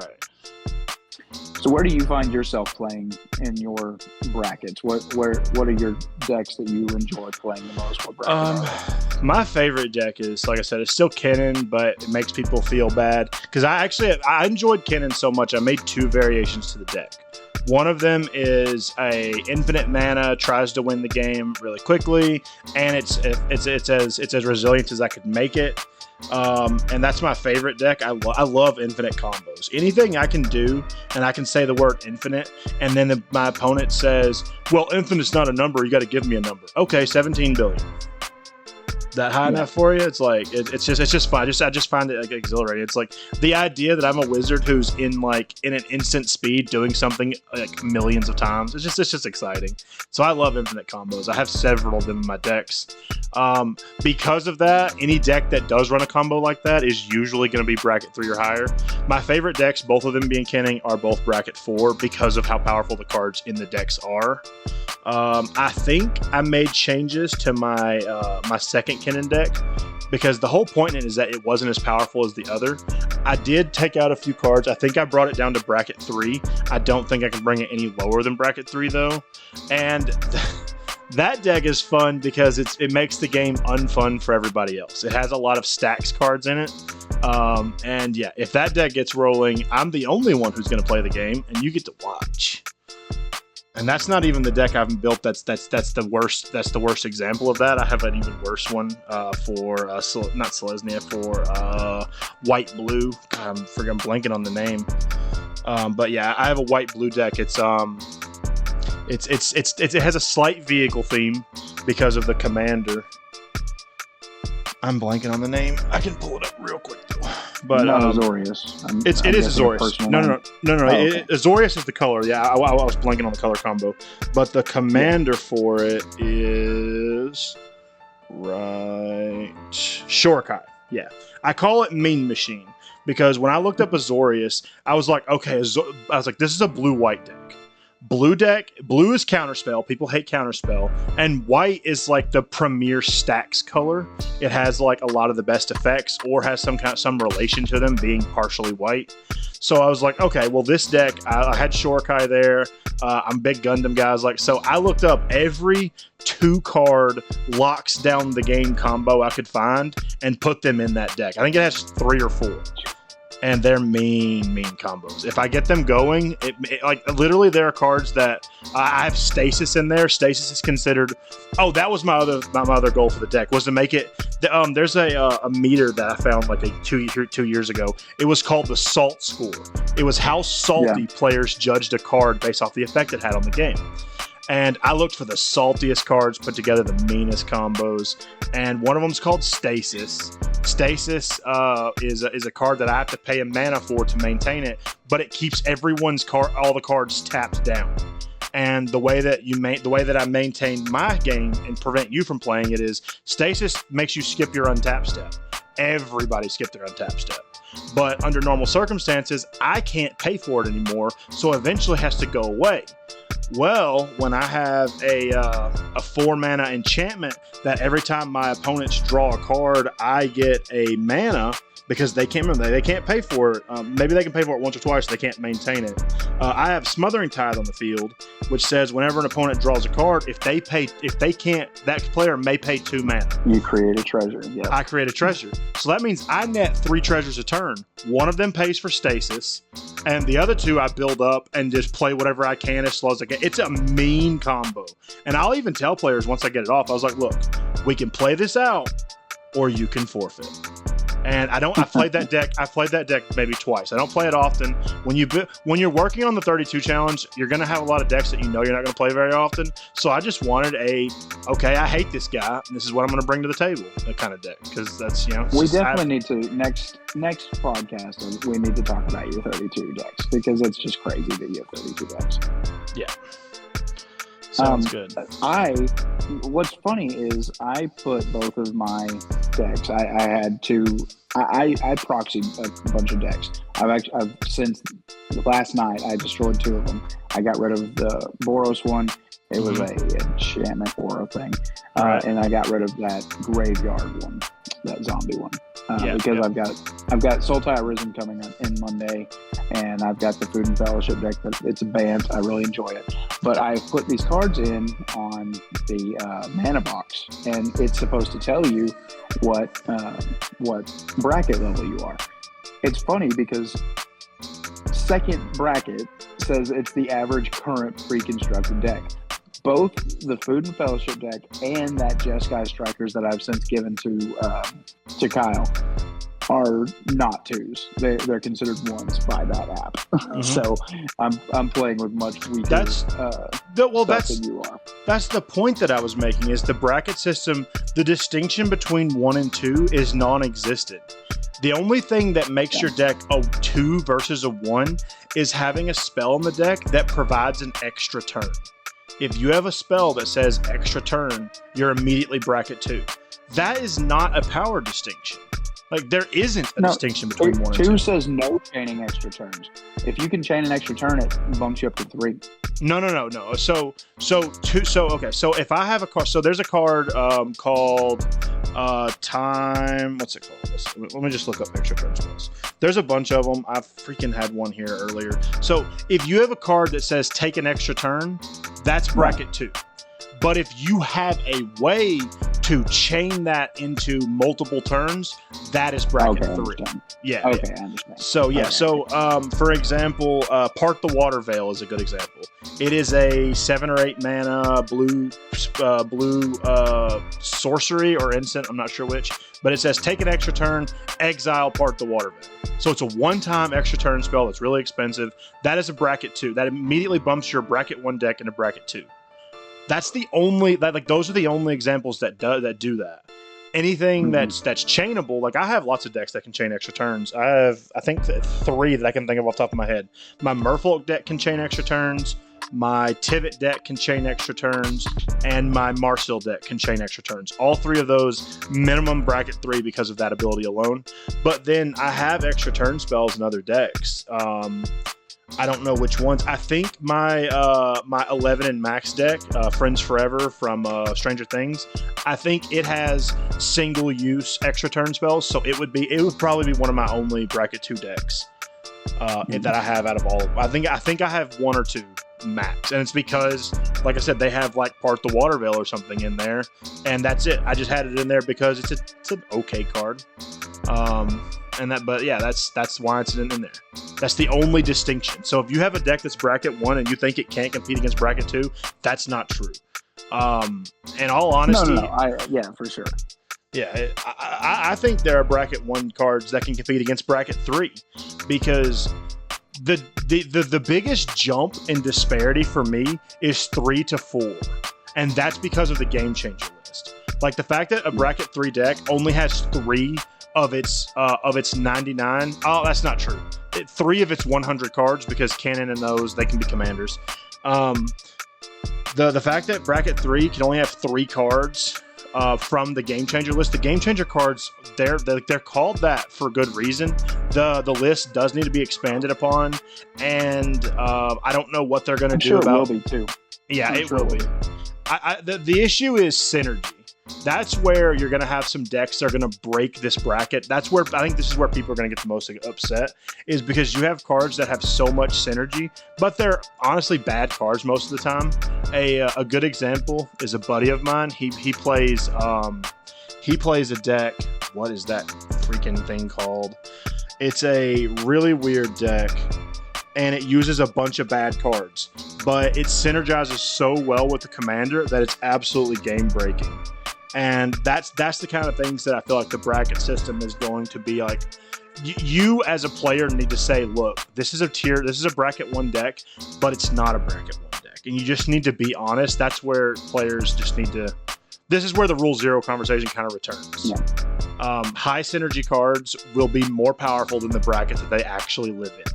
So where do you find yourself playing in your brackets? What are your decks that you enjoy playing the most? What bracket my favorite deck is, like I said, it's still Kennen, but it makes people feel bad because I enjoyed Kennen so much. I made 2 variations to the deck. One of them is a infinite mana, tries to win the game really quickly, and it's as resilient as I could make it. And that's my favorite deck. I love infinite combos. Anything I can do, and I can say the word infinite, and then my opponent says, well, infinite's not a number, you got to give me a number. Okay, 17 billion. That high enough for you? It's like it's just fun. I just find it like exhilarating. It's like the idea that I'm a wizard who's in an instant speed doing something like millions of times. It's just exciting. So I love infinite combos. I have several of them in my decks. Because of that, any deck that does run a combo like that is usually going to be bracket 3 or higher. My favorite decks, both of them being Kenning, are both bracket 4 because of how powerful the cards in the decks are. I think I made changes to my my second Kennen deck because the whole point in it is that it wasn't as powerful as the other. I did take out a few cards. I think I brought it down to bracket 3. I don't think I can bring it any lower than bracket 3 though. And that deck is fun because it makes the game unfun for everybody else. It has a lot of stacks cards in it. And yeah, if that deck gets rolling, I'm the only one who's going to play the game and you get to watch. And that's not even the deck I haven't built. That's the worst. That's the worst example of that. I have an even worse one for not Selesnya, for white blue. I'm blanking on the name. But yeah, I have a white blue deck. It has a slight vehicle theme because of the commander. I'm blanking on the name. I can pull it up real quick though. But Azorius. It is Azorius. No. Okay. Azorius is the color. Yeah, I was blanking on the color combo. But the commander for it is Shorikai. Yeah, I call it Mean Machine because when I looked up Azorius, I was like, okay, this is a blue-white deck. Blue is counterspell. People hate counterspell. And white is like the premier stacks color. It has like a lot of the best effects or has some relation to them being partially white. So I was like, okay, well this deck, I had Shorikai there. I'm big Gundam guys. So I looked up every 2-card locks down the game combo I could find and put them in that deck. I think it has 3 or 4. And they're mean combos. If I get them going, like literally there are cards that I have Stasis in there. Stasis is considered. Oh, that was my other goal for the deck was to make it. There's a meter that I found like 2 years ago. It was called the Salt Score. It was how salty players judged a card based off the effect it had on the game. And I looked for the saltiest cards, put together the meanest combos, and one of them is called Stasis. Stasis is a card that I have to pay a mana for to maintain it, but it keeps all the cards tapped down. And the way that I maintain my game and prevent you from playing it is Stasis makes you skip your untap step. Everybody skipped their untap step. But under normal circumstances, I can't pay for it anymore, so eventually it has to go away. Well, when I have a 4-mana enchantment that every time my opponents draw a card, I get a mana because they can't pay for it. Maybe they can pay for it once or twice, they can't maintain it. I have Smothering Tithe on the field, which says whenever an opponent draws a card, if they can't, that player may pay 2 mana. You create a treasure. Yeah. I create a treasure. So that means I net 3 treasures a turn. One of them pays for Stasis, and the other 2 I build up and just play whatever I can as slow as I can. It's a mean combo. And I'll even tell players once I get it off, I was like, look, we can play this out, or you can forfeit. And I've played that deck. I've played that deck maybe twice. I don't play it often. When you're working on the 32 challenge, you're going to have a lot of decks that you know you're not going to play very often. So I just wanted okay, I hate this guy, and this is what I'm going to bring to the table, that kind of deck. Because that's, we definitely need to, next podcast, we need to talk about your 32 decks, because it's just crazy that you have 32 decks. Yeah. Sounds good. What's funny is I put both of my decks. I had two. I proxied a bunch of decks. I've since last night I destroyed two of them. I got rid of the Boros one. It was a enchantment aura thing, and I got rid of that graveyard one, that zombie one, because I've got Sultai Arisen coming up in Monday, and I've got the Food and Fellowship deck. But it's a Bant. I really enjoy it. But I put these cards in on the mana box, and it's supposed to tell you what bracket level you are. It's funny because second bracket says it's the average current pre-constructed deck. Both the Food and Fellowship deck and that Jeskai Strikers that I've since given to Kyle are not twos. They're considered ones by that app. Mm-hmm. So I'm playing with much weaker stuff than you are. That's the point that I was making, is the bracket system, the distinction between 1 and 2 is non-existent. The only thing that makes your deck a 2 versus a 1 is having a spell in the deck that provides an extra turn. If you have a spell that says extra turn, you're immediately bracket 2. That is not a power distinction. Like, there isn't a distinction between 1 and 2. 2 says no chaining extra turns. If you can chain an extra turn, it bumps you up to 3. No. So if I have a card, so there's a card called Time. What's it called? Let me just look up extra turn spells. There's a bunch of them. I freaking had one here earlier. So if you have a card that says take an extra turn, that's bracket 2. But if you have a way to chain that into multiple turns, that is bracket 3. Yeah. Okay, I understand. So for example, Part the Water Veil is a good example. It is a 7 or 8 mana blue sorcery or instant, I'm not sure which, but it says take an extra turn, exile Part the Water Veil. So it's a one-time extra turn spell that's really expensive. That is a bracket 2. That immediately bumps your bracket 1 deck into bracket 2. That's the only those are the only examples that do that. Anything that's chainable, like I have lots of decks that can chain extra turns. I think 3 that I can think of off the top of my head. My Merfolk deck can chain extra turns. My Tivit deck can chain extra turns, and my Marsil deck can chain extra turns. All 3 of those minimum bracket 3 because of that ability alone. But then I have extra turn spells in other decks. I don't know which ones. I think my 11 and max deck, Friends Forever from Stranger Things, I think it has single use extra turn spells, so it would probably be one of my only bracket 2 decks that I have out of all. I think I have 1 or 2 max, and it's because, like I said, they have like Part the Water Veil or something in there, and that's it. I just had it in there because it's an okay card. That's why it's in there. That's the only distinction. So if you have a deck that's bracket 1 and you think it can't compete against bracket 2, that's not true. In all honesty, yeah, for sure. Yeah, I think there are bracket 1 cards that can compete against bracket 3, because the biggest jump in disparity for me is 3 to 4, and that's because of the game changer list. Like the fact that a bracket 3 deck only has 3 of its 99. Oh, that's not true. 3 of its 100 cards, because cannon and those, they can be commanders. The fact that bracket 3 can only have 3 cards from the game changer list. The game changer cards, they're called that for good reason. The list does need to be expanded upon, and I don't know what they're going to do about. It will be too. Yeah, it will be. The issue is synergy. That's where you're going to have some decks that are going to break this bracket. That's where I think this is where people are going to get the most upset, is because you have cards that have so much synergy, but they're honestly bad cards most of the time. A good example is a buddy of mine. He plays a deck. What is that freaking thing called? It's a really weird deck, and it uses a bunch of bad cards, but it synergizes so well with the commander that it's absolutely game breaking. And that's the kind of things that I feel like the bracket system is going to be like. You as a player need to say, look, this is a bracket 1 deck, but it's not a bracket 1 deck. And you just need to be honest. That's where players just need to, this is where the rule 0 conversation kind of returns. Yeah. High synergy cards will be more powerful than the bracket that they actually live in.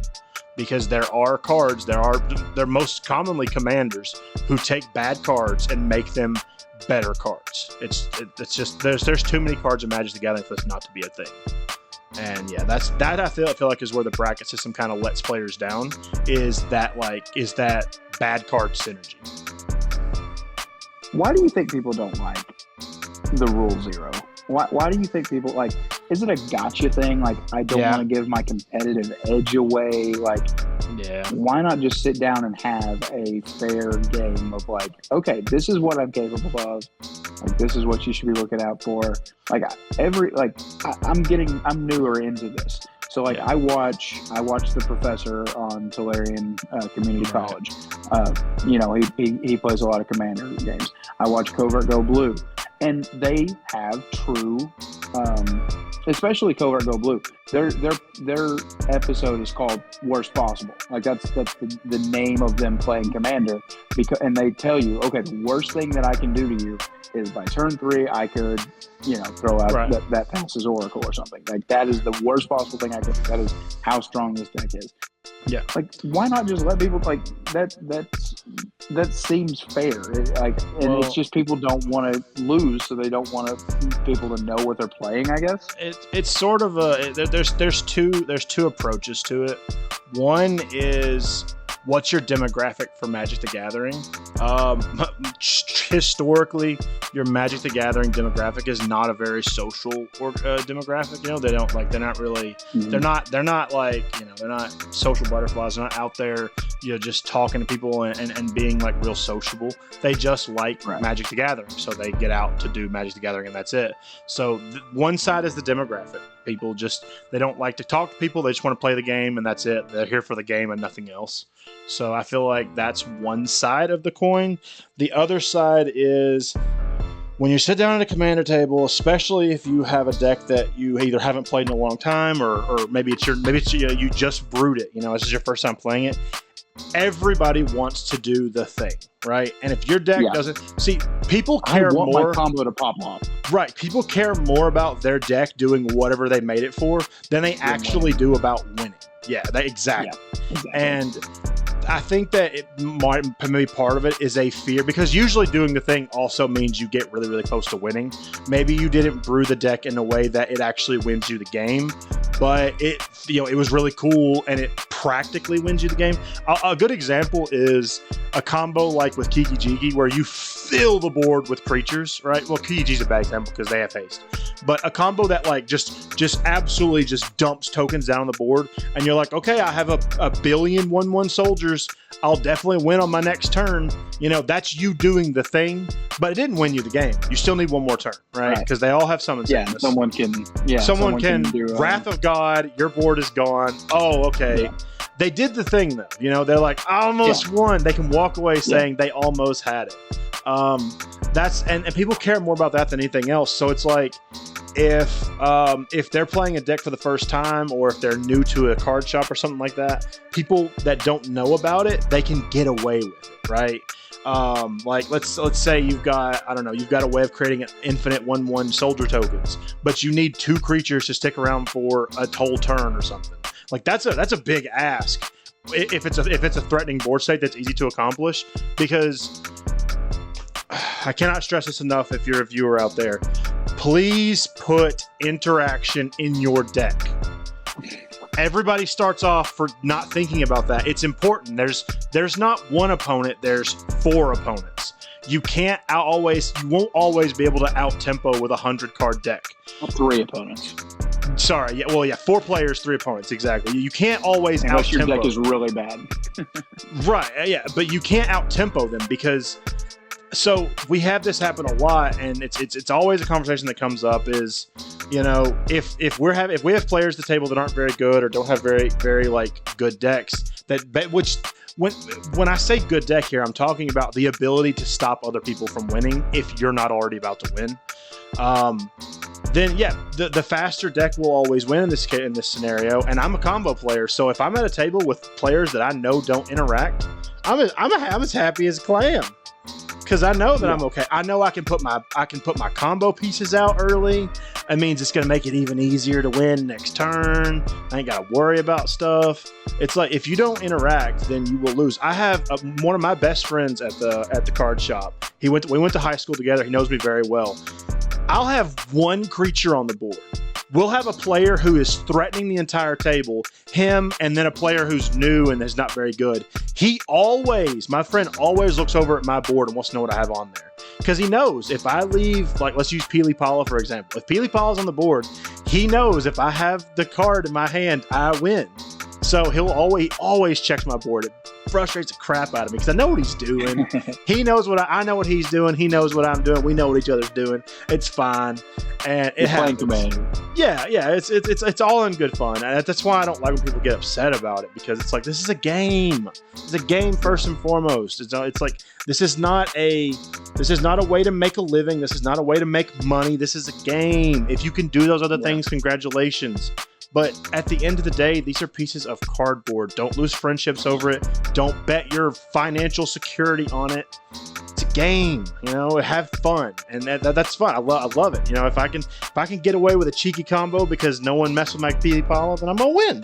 Because there are cards, they're most commonly commanders who take bad cards and make them better cards. It's just, there's too many cards in Magic the Gathering for this not to be a thing. And yeah, that I feel like is where the bracket system kind of lets players down, is that bad card synergy. Why do you think people don't like the rule 0? Why do you think people like? Is it a gotcha thing? Like, I don't want to give my competitive edge away. Like, why not just sit down and have a fair game of like, okay, this is what I'm capable of. Like, this is what you should be looking out for. Like, I'm newer into this. So like, I watch the professor on Tolarian Community College. He plays a lot of Commander games. I watch Covert Go Blue, and they have true, especially Covert Go Blue. Their episode is called Worst Possible. Like, that's the name of them playing Commander, and they tell you, okay, the worst thing that I can do to you is by turn 3 I could, throw out that passes Oracle or something. Like, that is the worst possible thing I could. That is how strong this deck is. Yeah. Like, why not just let people like that? That seems fair. It's just people don't want to lose, so they don't want people to know what they're playing, I guess. It's sort of there's two approaches to it. One is, what's your demographic for Magic the Gathering? Historically, your Magic the Gathering demographic is not a very social demographic. They're not really, they're not like, they're not social butterflies. They're not out there, just talking to people and being like real sociable. They just like Magic the Gathering. So they get out to do Magic the Gathering, and that's it. So one side is the demographic. People they don't like to talk to people. They just want to play the game, and that's it. They're here for the game and nothing else. So I feel like that's one side of the coin. The other side is, when you sit down at a commander table, especially if you have a deck that you either haven't played in a long time, or maybe you just brewed it. This is your first time playing it. Everybody wants to do the thing, right? And if your deck doesn't see, people care more. I want my combo to pop off. Right, people care more about their deck doing whatever they made it for than they actually do about winning. Yeah, exactly. And I think that it might, maybe part of it is a fear, because usually doing the thing also means you get really, really close to winning. Maybe you didn't brew the deck in a way that it actually wins you the game, but it was really cool and it practically wins you the game. A good example is a combo like with Kiki Jiki, where you fill the board with creatures, right? Well, Kiki Jiki's a bad example because they have haste, but a combo that like just absolutely just dumps tokens down the board, and you're like, okay, I have a billion 1/1 soldiers. I'll definitely win on my next turn. That's you doing the thing, but it didn't win you the game. You still need one more turn, right? Because they all have summons. Someone can do Wrath of God. Your board is gone. Oh, okay. Yeah. They did the thing though. They're like, I almost won. They can walk away saying they almost had it. And people care more about that than anything else. So it's like, if they're playing a deck for the first time, or if they're new to a card shop or something like that, people that don't know about it, they can get away with it, right? Like let's say you've got a way of creating an infinite 1/1 soldier tokens, but you need 2 creatures to stick around for a whole turn or something. Like that's a big ask if it's a threatening board state that's easy to accomplish, because I cannot stress this enough. If you're a viewer out there, please put interaction in your deck. Everybody starts off for not thinking about that. It's important. There's not one opponent, there's 4 opponents. You won't always be able to out tempo with a 100 card deck. 3 opponents. Sorry, 4 players, 3 opponents, exactly. You can't always unless out tempo. Your deck is really bad. Right, yeah, but you can't out tempo them, because so we have this happen a lot, and it's always a conversation that comes up is, if we have players at the table that aren't very good or don't have very, very like good decks, which when I say good deck here, I'm talking about the ability to stop other people from winning if you're not already about to win. Then yeah, the faster deck will always win in this scenario. And I'm a combo player, so if I'm at a table with players that I know don't interact, I'm as happy as a clam. Because I know that I'm okay. I know I can put my combo pieces out early. It means it's going to make it even easier to win next turn. I ain't got to worry about stuff. It's like if you don't interact, then you will lose. I have one of my best friends at the card shop. We went to high school together. He knows me very well. I'll have one creature on the board. We'll have a player who is threatening the entire table, him, and then a player who's new and is not very good. My friend always looks over at my board and wants to know what I have on there. Because he knows if I leave, like let's use Peely Pala for example. If Peely Pala's on the board, he knows if I have the card in my hand, I win. So he'll always checks my board. It frustrates the crap out of me because I know what he's doing. He knows what I know what he's doing. He knows what I'm doing. We know what each other's doing. It's fine, and it happens. Commander. Yeah. It's all in good fun. And that's why I don't like when people get upset about it, because it's like this is a game. It's a game first and foremost. It's like this is not a way to make a living. This is not a way to make money. This is a game. If you can do those other things, congratulations. But at the end of the day, these are pieces of cardboard. Don't lose friendships over it. Don't bet your financial security on it. It's a game, have fun. And that's fun. I love it. If I can get away with a cheeky combo because no one messed with my Peely Pala, then I'm going to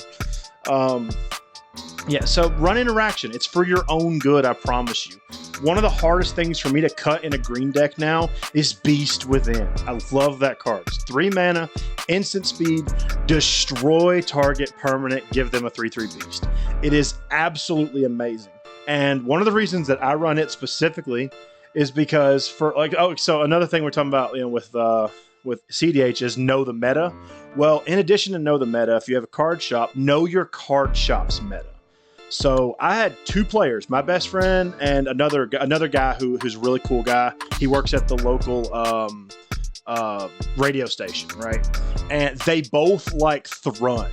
win. So run interaction. It's for your own good, I promise you. One of the hardest things for me to cut in a green deck now is Beast Within. I love that card. It's 3 mana, instant speed, destroy target permanent, give them a 3/3 beast. It is absolutely amazing. And one of the reasons that I run it specifically is because so another thing we're talking about, with CDH is know the meta. Well, in addition to know the meta, if you have a card shop, know your card shop's meta. So I had 2 players, my best friend and another guy who's a really cool guy. He works at the local radio station, right? And they both like Thrun.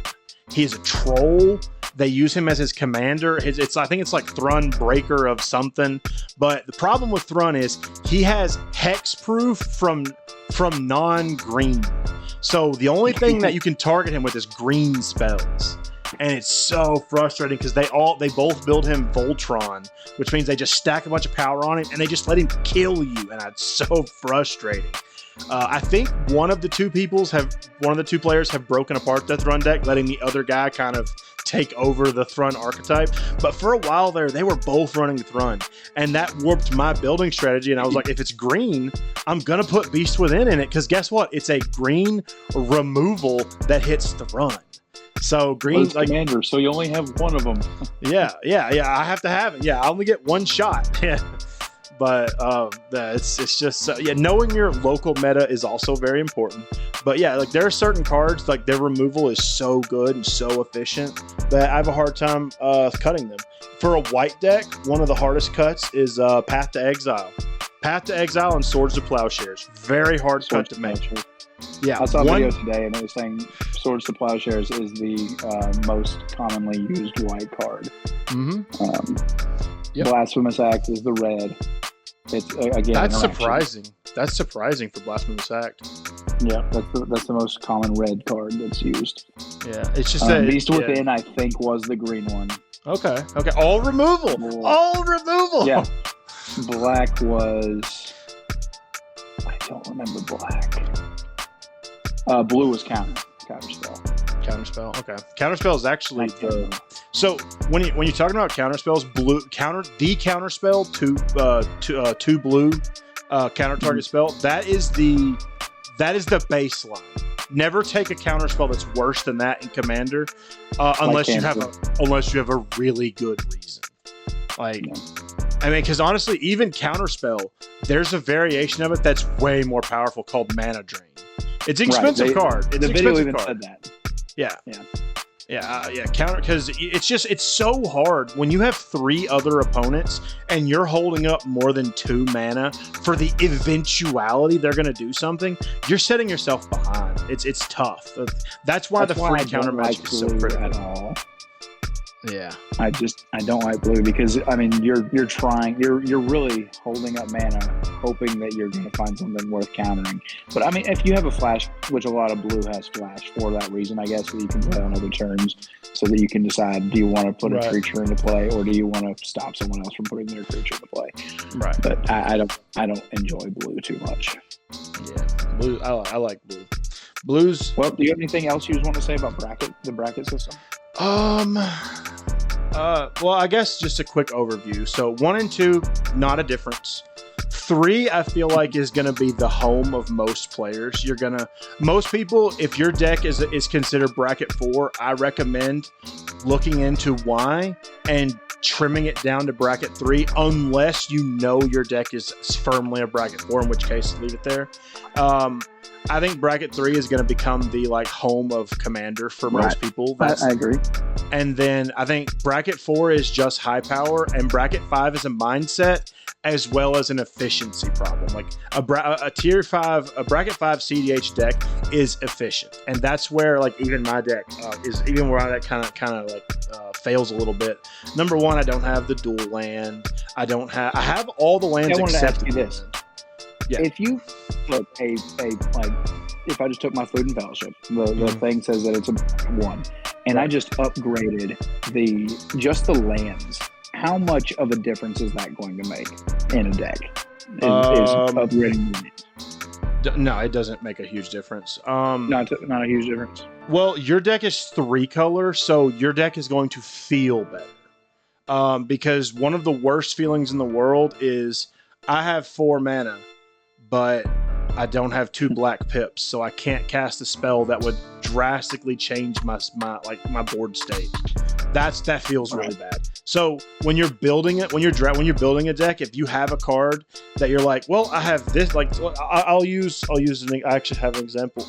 He's a troll. They use him as his commander. I think it's like Thrun Breaker of something. But the problem with Thrun is he has hexproof from non-green. So the only thing that you can target him with is green spells. And it's so frustrating because they both build him Voltron, which means they just stack a bunch of power on him and they just let him kill you, and it's so frustrating. I think one of the two players have broken apart the Thrun deck, letting the other guy kind of take over the Thrun archetype. But for a while there, they were both running Thrun, and that warped my building strategy. And I was like, if it's green, I'm gonna put Beast Within in it, because guess what? It's a green removal that hits Thrun. So green, commander. So you only have one of them. Yeah. I have to have it. Yeah, I only get one shot. Yeah. But it's just knowing your local meta is also very important. But yeah, like there are certain cards, like their removal is so good and so efficient that I have a hard time cutting them. For a white deck, one of the hardest cuts is Path to Exile. Path to Exile and Swords to Plowshares. Very hard cut to make. Yeah, I saw a video today and it was saying Swords to Plowshares is the most commonly used white card. Mm-hmm. Blasphemous Act is the red. It's again. That's surprising. That's surprising for Blasphemous Act. Yeah, that's the most common red card that's used. Yeah, it's just Beast Within, I think, was the green one. Okay. All removal. All removal. Yeah. Black was. I don't remember black. Blue was counterspell. Counterspell. Okay. Counterspell is actually the. So when you're talking about counterspells, the counterspell to blue counter target spell, that is the baseline. Never take a counterspell that's worse than that in Commander, unless you have a really good reason. I mean, because honestly, even counterspell, there's a variation of it that's way more powerful called Mana Drain. It's an expensive card. It's the video even said that. Yeah. Counter, because it's so hard when you have 3 other opponents and you're holding up more than 2 mana for the eventuality they're going to do something. You're setting yourself behind. It's tough. That's why the free counter magic is so critical. At all. Yeah. I don't like blue because I mean you're really holding up mana, hoping that you're going to find something worth countering. But I mean, if you have a flash, which a lot of blue has flash for that reason, I guess, that you can play on other turns, so that you can decide, do you want to put a creature into play, or do you want to stop someone else from putting their creature into play? Right. But I don't enjoy blue too much. Yeah, blue. I like blue. Blues. Well, do you have anything else you just want to say about the bracket system? Well, I guess just a quick overview. So 1 and 2, not a difference. 3, I feel like, is going to be the home of most players. Most people, if your deck is considered bracket 4, I recommend looking into why and trimming it down to bracket 3, unless you know your deck is firmly a bracket 4, in which case leave it there. I think bracket 3 is going to become the home of Commander for most people. I agree. And then I think bracket 4 is just high power, and bracket 5 is a mindset as well as an efficiency problem. Like a tier 5, a bracket 5 CDH deck is efficient, and that's where even my deck kind of fails a little bit. Number 1, I don't have the dual land. I have all the lands except the this. Land. Yeah. If you took if I just took my Food and Fellowship, the thing says that it's a 1, and I just upgraded just the lands. How much of a difference is that going to make in a deck? Is upgrading units? No, it doesn't make a huge difference. Not a huge difference. Well, your deck is 3 color, so your deck is going to feel better. Because one of the worst feelings in the world is I have 4 mana, but I don't have 2 black pips, so I can't cast a spell that would drastically change my board state. That feels really bad. So when you're building it, when you're building a deck, if you have a card that you're like, well, I have this, I'll use I actually have an example.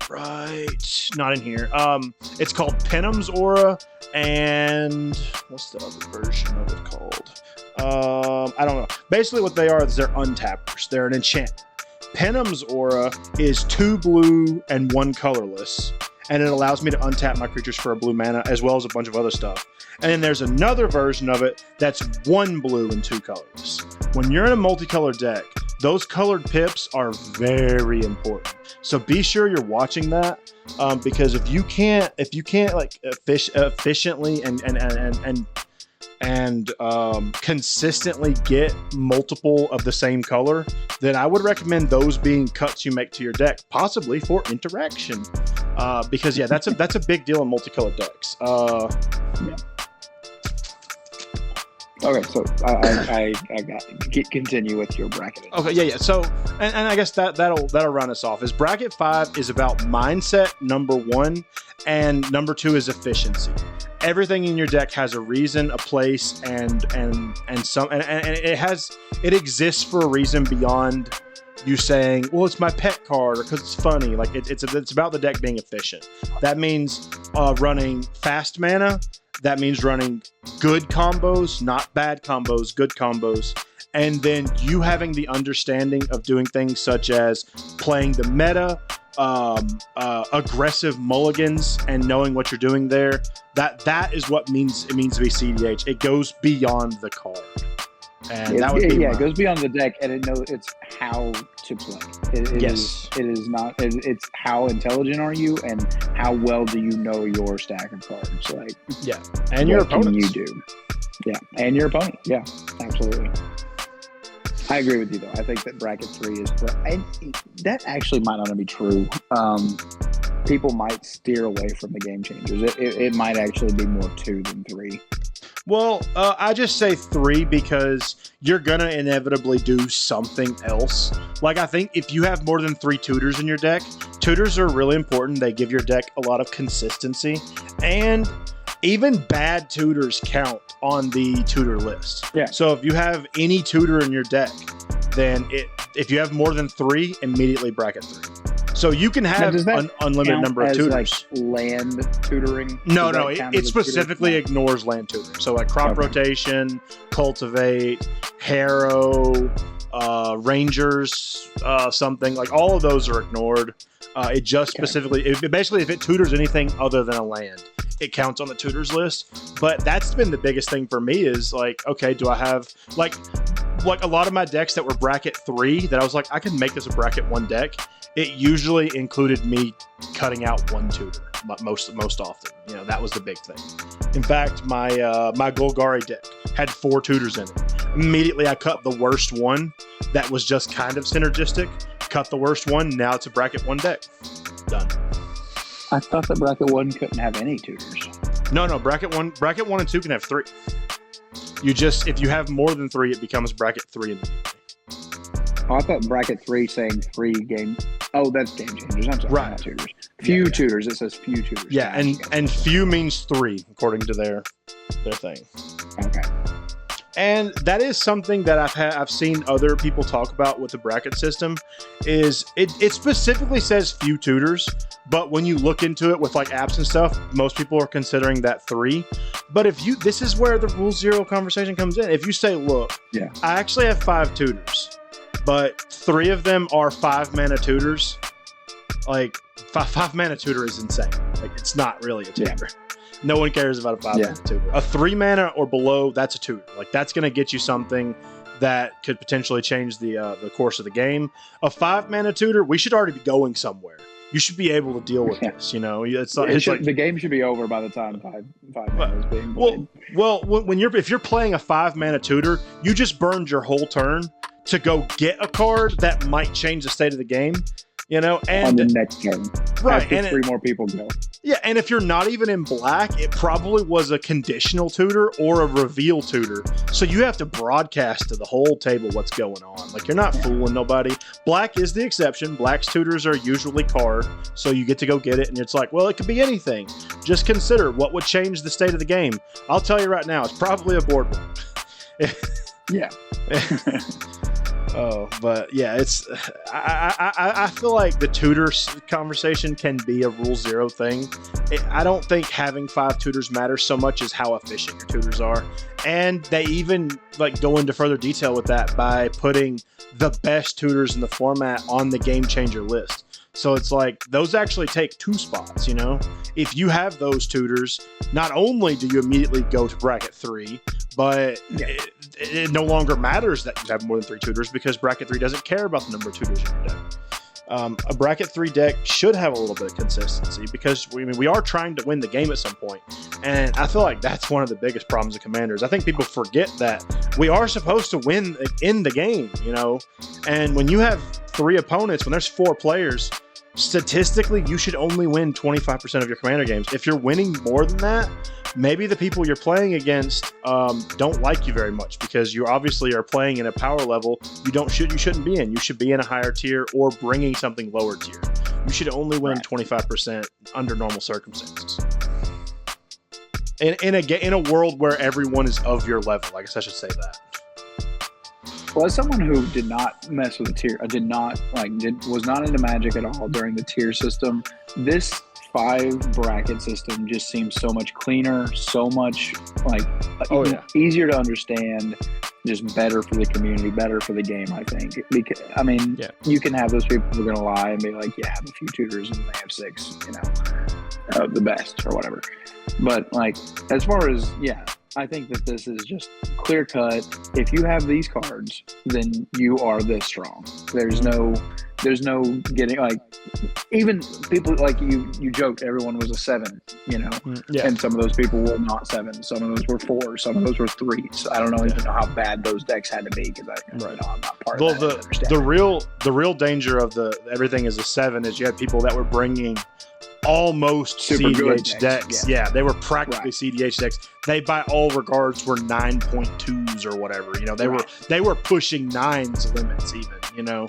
Right, not in here. It's called Penum's Aura, and what's the other version of it called? I don't know. Basically, what they are is they're untappers. They're an enchantment. Penum's Aura is 2 blue and 1 colorless, and it allows me to untap my creatures for a blue mana, as well as a bunch of other stuff. And then there's another version of it that's 1 blue and 2 colorless. When you're in a multicolored deck, those colored pips are very important. So be sure you're watching that, because if you can't efficiently and consistently get multiple of the same color, then I would recommend those being cuts you make to your deck, possibly for interaction. Because that's a big deal in multicolored decks. Yeah. Okay, so I continue with your bracket. Okay, yeah. So, and I guess that'll run us off. Is bracket 5 is about mindset, number 1, and number 2 is efficiency. Everything in your deck has a reason, a place, and it exists for a reason beyond you saying, well, it's my pet card, or because it's funny. It's about the deck being efficient. That means running fast mana. That means running good combos, not bad combos, good combos. And then you having the understanding of doing things such as playing the meta, aggressive mulligans, and knowing what you're doing there. That is what it means to be CDH. It goes beyond the card. And that would be it goes beyond the deck, and it's how to play. It's how intelligent are you, and how well do you know your stack of cards? And your opponents. You do, and your opponent. Yeah, absolutely. I agree with you though. I think that bracket 3 is, that actually might not be true. People might steer away from the game changers. It might actually be more 2 than 3. Well, I just say 3 because you're going to inevitably do something else. I think if you have more than 3 tutors in your deck, tutors are really important. They give your deck a lot of consistency, and even bad tutors count on the tutor list. Yeah. So if you have any tutor in your deck, then if you have more than 3, immediately bracket 3. So you can have an unlimited number of tutors. Land tutoring? No. It specifically ignores land tutoring. So crop rotation, cultivate, harrow, rangers, something all of those are ignored. It just specifically, if it tutors anything other than a land, it counts on the tutors list. But that's been the biggest thing for me is like, okay, do I have like a lot of my decks that were bracket 3 that I was like, I can make this a bracket 1 deck. It usually included me cutting out 1 tutor most often. You know, that was the big thing. In fact, my Golgari deck had 4 tutors in it. Immediately, I cut the worst one that was just kind of synergistic. Cut the worst one. Now it's a bracket 1 deck. Done. I thought that bracket 1 couldn't have any tutors. No. Bracket 1 and 2 can have 3. If you have more than 3, it becomes bracket 3 immediately. Oh, I thought bracket 3 saying 3 game. Oh, that's game changers. I'm sorry, right. Not tutors. Few tutors. It says few tutors. Yeah, and few means 3 according to their thing. Okay. And that is something that I've seen other people talk about with the bracket system. Is it specifically says few tutors, but when you look into it with like apps and stuff, most people are considering that 3. But this is where the rule 0 conversation comes in. If you say, look, yeah, I actually have 5 tutors, but 3 of them are 5 mana tutors. Like 5 mana tutor is insane. Like it's not really a tutor. Yeah. No one cares about a 5 mana tutor. A 3 mana or below, that's a tutor. Like that's going to get you something that could potentially change the course of the game. A 5 mana tutor, we should already be going somewhere. You should be able to deal with this. You know, the game should be over by the time 5 mana is being played. Well, if you're playing a 5 mana tutor, you just burned your whole turn to go get a card that might change the state of the game. You know, and on the next turn, right? And 3 more people go. Yeah, and if you're not even in black, it probably was a conditional tutor or a reveal tutor. So you have to broadcast to the whole table what's going on. Like you're not fooling nobody. Black is the exception. Black's tutors are usually card, so you get to go get it, and it's like, well, it could be anything. Just consider what would change the state of the game. I'll tell you right now, it's probably a board one. Yeah. Oh, but yeah, it's I feel like the tutor conversation can be a rule 0 thing. I don't think having 5 tutors matters so much as how efficient your tutors are. And they even like go into further detail with that by putting the best tutors in the format on the game changer list. So it's like those actually take 2 spots, you know? If you have those tutors, not only do you immediately go to bracket 3, but it no longer matters that you have more than 3 tutors because bracket 3 doesn't care about the number of tutors in your deck. A bracket 3 deck should have a little bit of consistency because we are trying to win the game at some point. And I feel like that's one of the biggest problems of Commanders. I think people forget that we are supposed to win in the game, you know? And when you have 3 opponents, when there's 4 players, statistically, you should only win 25% of your Commander games. If you're winning more than that, maybe the people you're playing against don't like you very much because you obviously are playing in a power level you shouldn't be in. You should be in a higher tier or bringing something lower tier. You should only win 25% under normal circumstances. In a world where everyone is of your level, I guess I should say that. Well, as someone who did not mess with the tier, was not into Magic at all during the tier system, this 5 bracket system just seems so much cleaner, so much easier to understand, just better for the community, better for the game, I think. Because, you can have those people who are going to lie and be like, yeah, I have a few tutors and they have 6, the best or whatever. But as far as, I think that this is just clear cut. If you have these cards, then you are this strong. There's no getting even people like you joked everyone was a 7, and some of those people were not 7. Some of those were 4. Some of those were 3s. I don't even know how bad those decks had to be because I'm not part of that. The real danger of the everything is a 7 is you had people that were bringing almost super CDH decks. Yeah, they were practically CDH decks. They, by all regards, were 9.2s or whatever. They were pushing 9s limits even.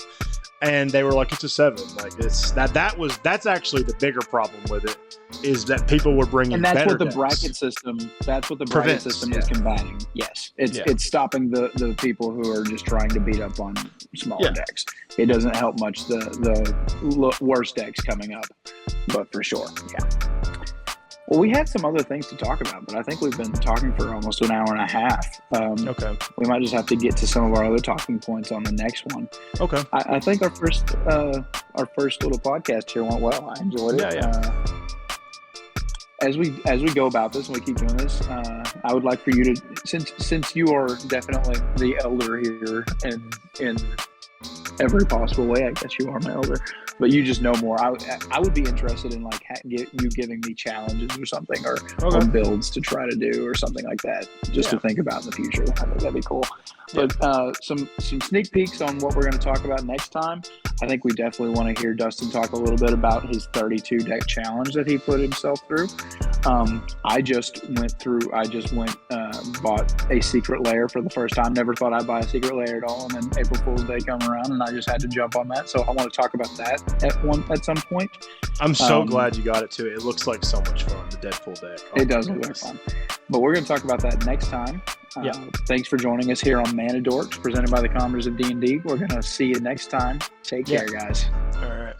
And they were like, it's a 7. Like it's that's actually the bigger problem with it is that people were bringing. And that's better what the decks. bracket system. That's what the bracket system is combating. Yes, it's stopping the people who are just trying to beat up on smaller decks. It doesn't help much the worst decks coming up, but for sure, Well, we had some other things to talk about, but I think we've been talking for almost an hour and a half. Okay. We might just have to get to some of our other talking points on the next one. Okay. I think our first little podcast here went well. I enjoyed it. as we go about this and we keep doing this, I would like for you to, since you are definitely the elder here in every possible way. I guess you are my elder, but you just know more. I would be interested in like you giving me challenges or something, or builds to try to do or something like that, just to think about in the future. I think that'd be cool. Yeah. But some sneak peeks on what we're going to talk about next time. I think we definitely want to hear Dustin talk a little bit about his 32 deck challenge that he put himself through. I just bought a secret lair for the first time. Never thought I'd buy a secret lair at all, and then April Fool's Day come around, and I just had to jump on that. So I want to talk about that at some point. I'm so glad you got it too. It looks like so much fun. The Deadpool deck. It does look like fun. But we're going to talk about that next time. Thanks for joining us here on Dorks, presented by the Commoners of D&D. We're going to see you next time. Take care, guys. All right.